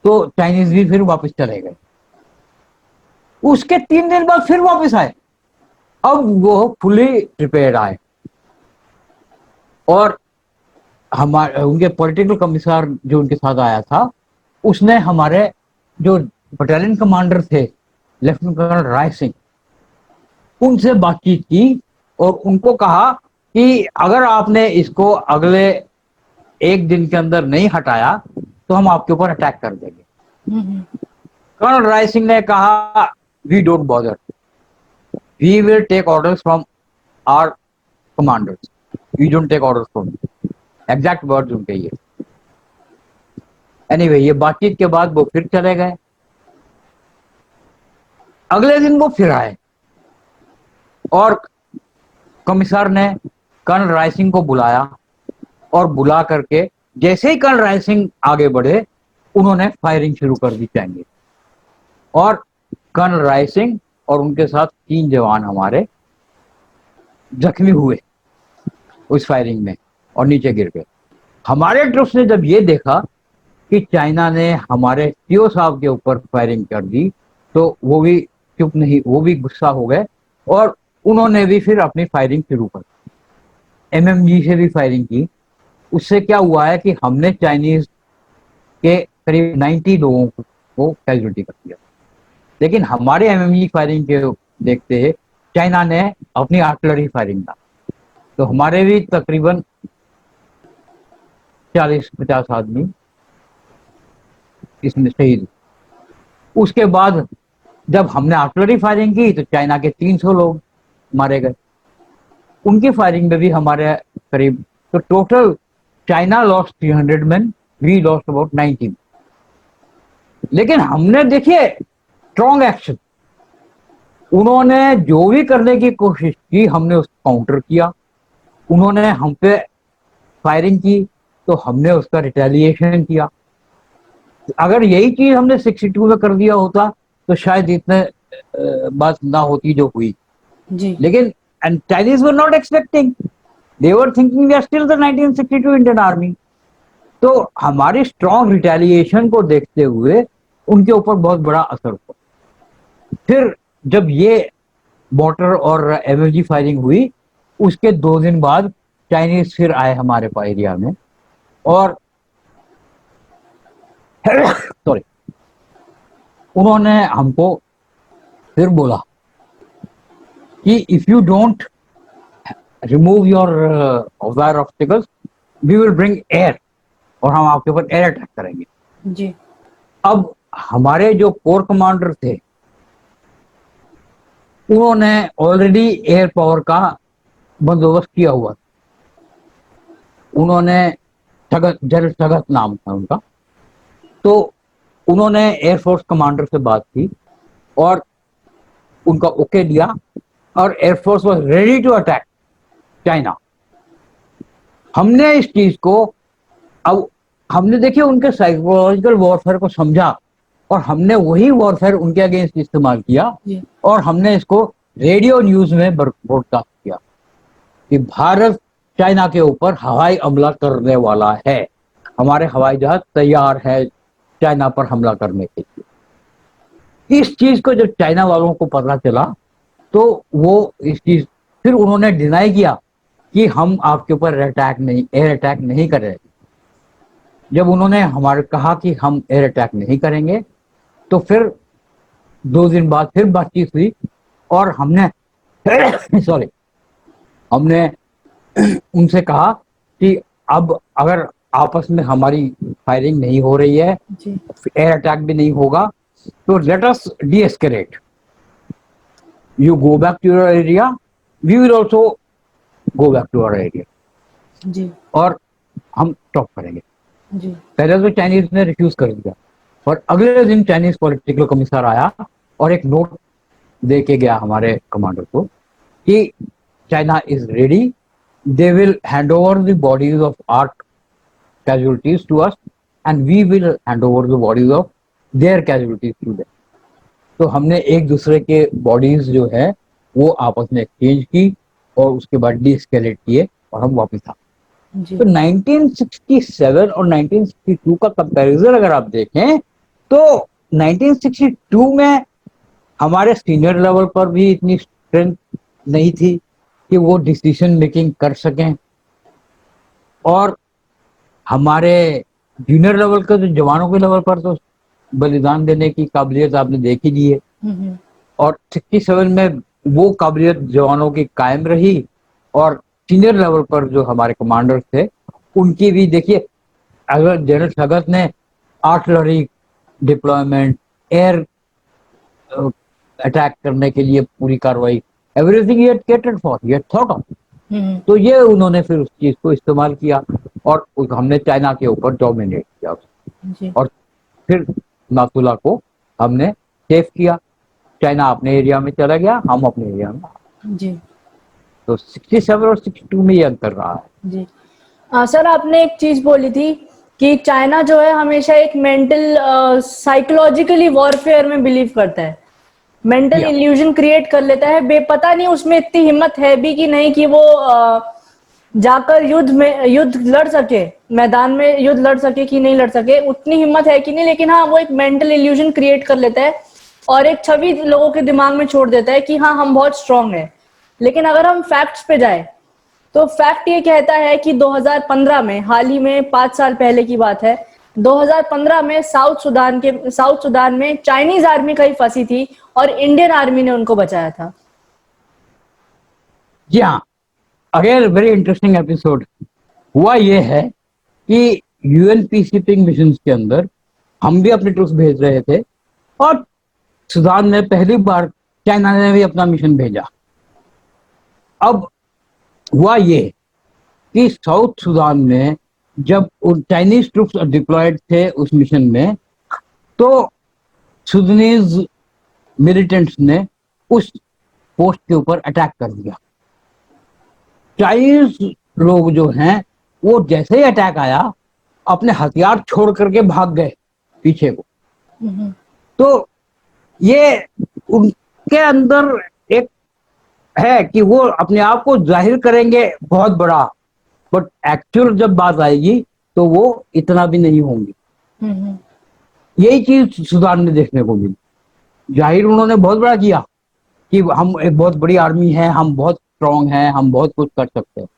तो चाइनीज भी फिर वापस चले गए। उसके 3 दिन बाद फिर वापस आए। अब वो फुली प्रिपेयर्ड आए, और हमारे उनके पॉलिटिकल कमिश्नर जो उनके साथ आया था, उसने हमारे जो बटालियन कमांडर थे, लेफ्टिनेंट कर्नल राय सिंह, उनसे बातचीत की और उनको कहा कि अगर आपने इसको अगले एक दिन के अंदर नहीं हटाया तो हम आपके ऊपर अटैक कर देंगे। कर्नल राय सिंह ने कहा, we don't bother, we will take orders from our commanders, we don't take orders from you. Exact words उनके ये। एनीवे, ये बातचीत के बाद वो फिर चले गए। अगले दिन वो फिर आए और कमिश्नर ने कर्नल राय सिंह को बुलाया और बुला करके जैसे ही कर्नल राय सिंह आगे बढ़े, उन्होंने फायरिंग शुरू कर दी चाइनीज। और कर्नल राय सिंह और उनके साथ 3 जवान हमारे जख्मी हुए उस फायरिंग में और नीचे गिर गए। हमारे ट्रुप्स ने जब ये देखा कि चाइना ने हमारे सीओ साहब के ऊपर फायरिंग कर दी, तो वो भी चुप नहीं, वो भी गुस्सा हो गए और उन्होंने भी फिर अपनी फायरिंग शुरू कर दी। एमएमजी से भी फायरिंग की। उससे क्या हुआ है कि हमने चाइनीज के करीब 90 लोगों को कैजुअल्टी कर दिया। लेकिन हमारे एमएमजी फायरिंग के देखते हैं चाइना ने अपनी आर्टिलरी फायरिंग का, तो हमारे भी तकरीबन 40-50 आदमी इसमें शहीद। उसके बाद जब हमने आर्टिलरी फायरिंग की तो चाइना के 300 लोग मारे गए। उनकी फायरिंग में भी हमारे करीब, तो total China lost 300 man, we lost about 90। लेकिन हमने देखिए स्ट्रॉन्ग एक्शन, उन्होंने जो भी करने की कोशिश की हमने उसको काउंटर किया। उन्होंने हम पे फायरिंग की तो हमने उसका रिटेलिएशन किया। अगर यही चीज हमने 62 में कर दिया होता तो शायद इतने बात ना होती जो हुई। जी लेकिन and Chinese were not expecting, they were thinking we are still the 1962 Indian Army। तो हमारी स्ट्रॉन्ग रिटेलिएशन को देखते हुए उनके ऊपर बहुत बड़ा असर हुआ। फिर जब ये मोटर और एमएलजी फायरिंग हुई, उसके 2 दिन बाद चाइनीज फिर आए हमारे एरिया में और सॉरी, उन्होंने हमको फिर बोला कि if you don't remove your wire obstacles we will bring air, और हम आपके ऊपर एयर अटैक करेंगे। जी अब हमारे जो कोर कमांडर थे उन्होंने ऑलरेडी एयर पावर का बंदोबस्त किया हुआ। उन्होंने जनरल सगत नाम था उनका, तो उन्होंने एयरफोर्स कमांडर से बात की और उनका ओके दिया और air force was ready to attack China. हमने इस चीज को, अब हमने देखिए उनके साइकोलॉजिकल वॉरफेयर को समझा और हमने वही वॉरफेयर उनके अगेंस्ट इस्तेमाल किया जी और हमने इसको रेडियो न्यूज में ब्रॉडकास्ट किया कि भारत चाइना के ऊपर हवाई हमला करने वाला है, हमारे हवाई जहाज तैयार है चाइना पर हमला करने के लिए। इस चीज को जब चाइना वालों को पता चला तो वो इस चीज, फिर उन्होंने डिनाई किया कि हम आपके ऊपर एयर अटैक नहीं कर रहे। जब उन्होंने हमारे कहा कि हम एयर अटैक नहीं करेंगे तो फिर 2 दिन बाद फिर बातचीत हुई और हमने सॉरी, हमने उनसे कहा कि अब अगर आपस में हमारी फायरिंग नहीं हो रही है, जी एयर अटैक भी नहीं होगा, तो let us de escalate, you go back to your area, we will also go back to our area, जी और हम स्टॉप करेंगे। जी पहले तो चाइनीज ने रिफ्यूज कर दिया और अगले दिन चाइनीज पॉलिटिकल कमिश्नर आया और एक नोट दे के गया हमारे कमांडर को कि China is ready, they will hand over the bodies of our casualties to us and we will hand over the bodies of their casualties to them। तो हमने एक दूसरे के बॉडीज जो है वो आपस में एक्सचेंज की और उसके बाद डीएस्केलेट किए और हम वापस आ। जी तो 1967 और 1962 का कंपैरिजन अगर आप देखें तो 1962 में हमारे सीनियर लेवल पर भी इतनी स्ट्रेंथ नहीं थी कि वो डिसीजन मेकिंग कर सकें, और हमारे जूनियर लेवल के तो जवानों के लेवल पर तो बलिदान देने की काबिलियत आपने देख ही ली है। और 67 में वो काबिलियत जवानों की कायम रही, और सीनियर लेवल पर जो हमारे कमांडर्स थे उनकी भी देखिए, अगर जनरल सगत ने आर्टिलरी डिप्लॉयमेंट, एयर अटैक करने के लिए पूरी कार्रवाई, everything he catered for, he thought of, तो ये उन्होंने फिर उस चीज को इस्तेमाल किया और हमने चाइना के ऊपर डोमिनेट किया, जी और फिर नाथुला को हमने सेफ किया। चाइना अपने एरिया में चला गया, हम अपने एरिया में। जी तो 67 और 62 में ये अंतर रहा है। जी। सर, आपने एक चीज बोली थी कि चाइना जो है हमेशा एक मेंटल साइकोलॉजिकली वॉरफेयर में बिलीव करता है, मेंटल या इल्यूजन क्रिएट कर लेता है। बेपता नहीं उसमें इतनी हिम्मत है भी कि नहीं कि वो जाकर युद्ध लड़ सके, मैदान में युद्ध लड़ सके कि नहीं लड़ सके, उतनी हिम्मत है कि नहीं, लेकिन हाँ वो एक मेंटल इल्यूजन क्रिएट कर लेता है और एक छवि लोगों के दिमाग में छोड़ देता है कि हाँ हम बहुत स्ट्रांग है। लेकिन अगर हम फैक्ट्स पे जाए तो फैक्ट ये कहता है कि 2015 में, हाल ही में 5 साल पहले की बात है, 2015 में साउथ सुडान में चाइनीज आर्मी कहीं फंसी थी और इंडियन आर्मी ने उनको बचाया था। जी हाँ, अगेन वेरी इंटरेस्टिंग एपिसोड। हुआ ये है कि यूएन पीस कीपिंग मिशन के अंदर हम भी अपने ट्रूप्स भेज रहे थे, और सूडान में पहली बार चाइना ने भी अपना मिशन भेजा। अब हुआ ये कि साउथ सूडान में जब चाइनीज ट्रूप्स डिप्लॉयड थे उस मिशन में, तो सुदानीज मिलिटेंट्स ने उस पोस्ट के ऊपर अटैक कर दिया। चाइनीज लोग जो हैं वो जैसे ही अटैक आया अपने हथियार छोड़ करके भाग गए पीछे को। तो ये उनके अंदर एक है कि वो अपने आप को जाहिर करेंगे बहुत बड़ा, बट एक्चुअल जब बात आएगी तो वो इतना भी नहीं होंगे। यही चीज सूडान में देखने को मिली। जाहिर उन्होंने बहुत बड़ा किया कि हम एक बहुत बड़ी आर्मी है, हम बहुत स्ट्रांग हैं, हम बहुत कुछ कर सकते हैं,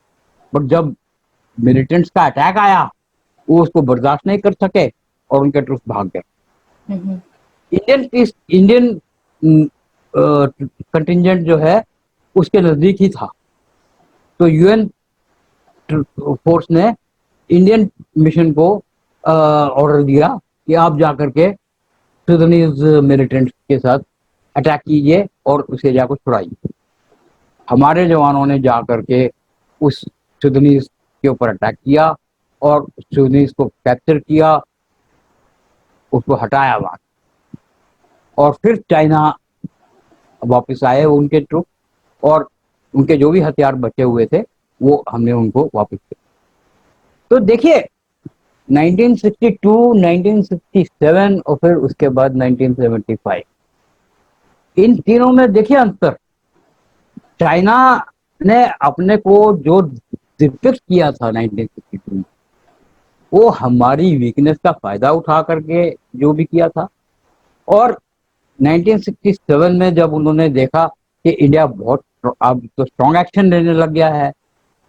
बट जब मिलिटेंट्स का अटैक आया वो उसको बर्दाश्त नहीं कर सके और उनके ट्रूप्स भाग गए। इंडियन कंटिजेंट जो है उसके नजदीक ही था, तो यूएन फोर्स ने इंडियन मिशन को ऑर्डर दिया कि आप जाकर के सुदानीज मिलिटेंट्स के साथ अटैक कीजिए और उस एरिया को छुड़ाइए। हमारे जवानों ने जाकर के उस सुदानीज के ऊपर अटैक किया और सुदानीज को कैप्चर किया, उसको हटाया वहां, और फिर चाइना वापस आए उनके ट्रुप, और उनके जो भी हथियार बचे हुए थे वो हमने उनको वापस किए। तो देखिए 1962, 1967 और फिर उसके बाद 1975, इन तीनों में देखिए अंतर। चाइना ने अपने को जो डिपिक्ट किया था 1962 में, वो हमारी वीकनेस का फायदा उठा करके जो भी किया था, और 1967 में जब उन्होंने देखा कि इंडिया बहुत अब तो स्ट्रॉन्ग एक्शन लेने लग गया है,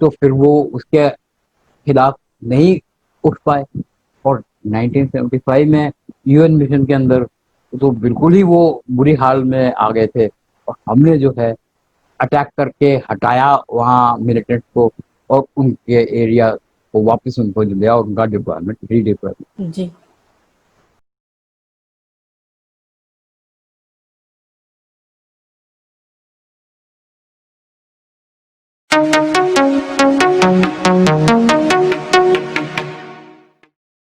तो फिर वो उसके खिलाफ नहीं उठ पाए, और 1975 में यूएन मिशन के अंदर तो बिल्कुल ही वो बुरी हाल में आ गए थे, और हमने जो है अटैक करके हटाया वहाँ मिलिटेंट्स को और उनके एरिया को वापस उनको दिया और उनका डिप्लॉयमेंट, रीडिप्लॉयमेंट। जी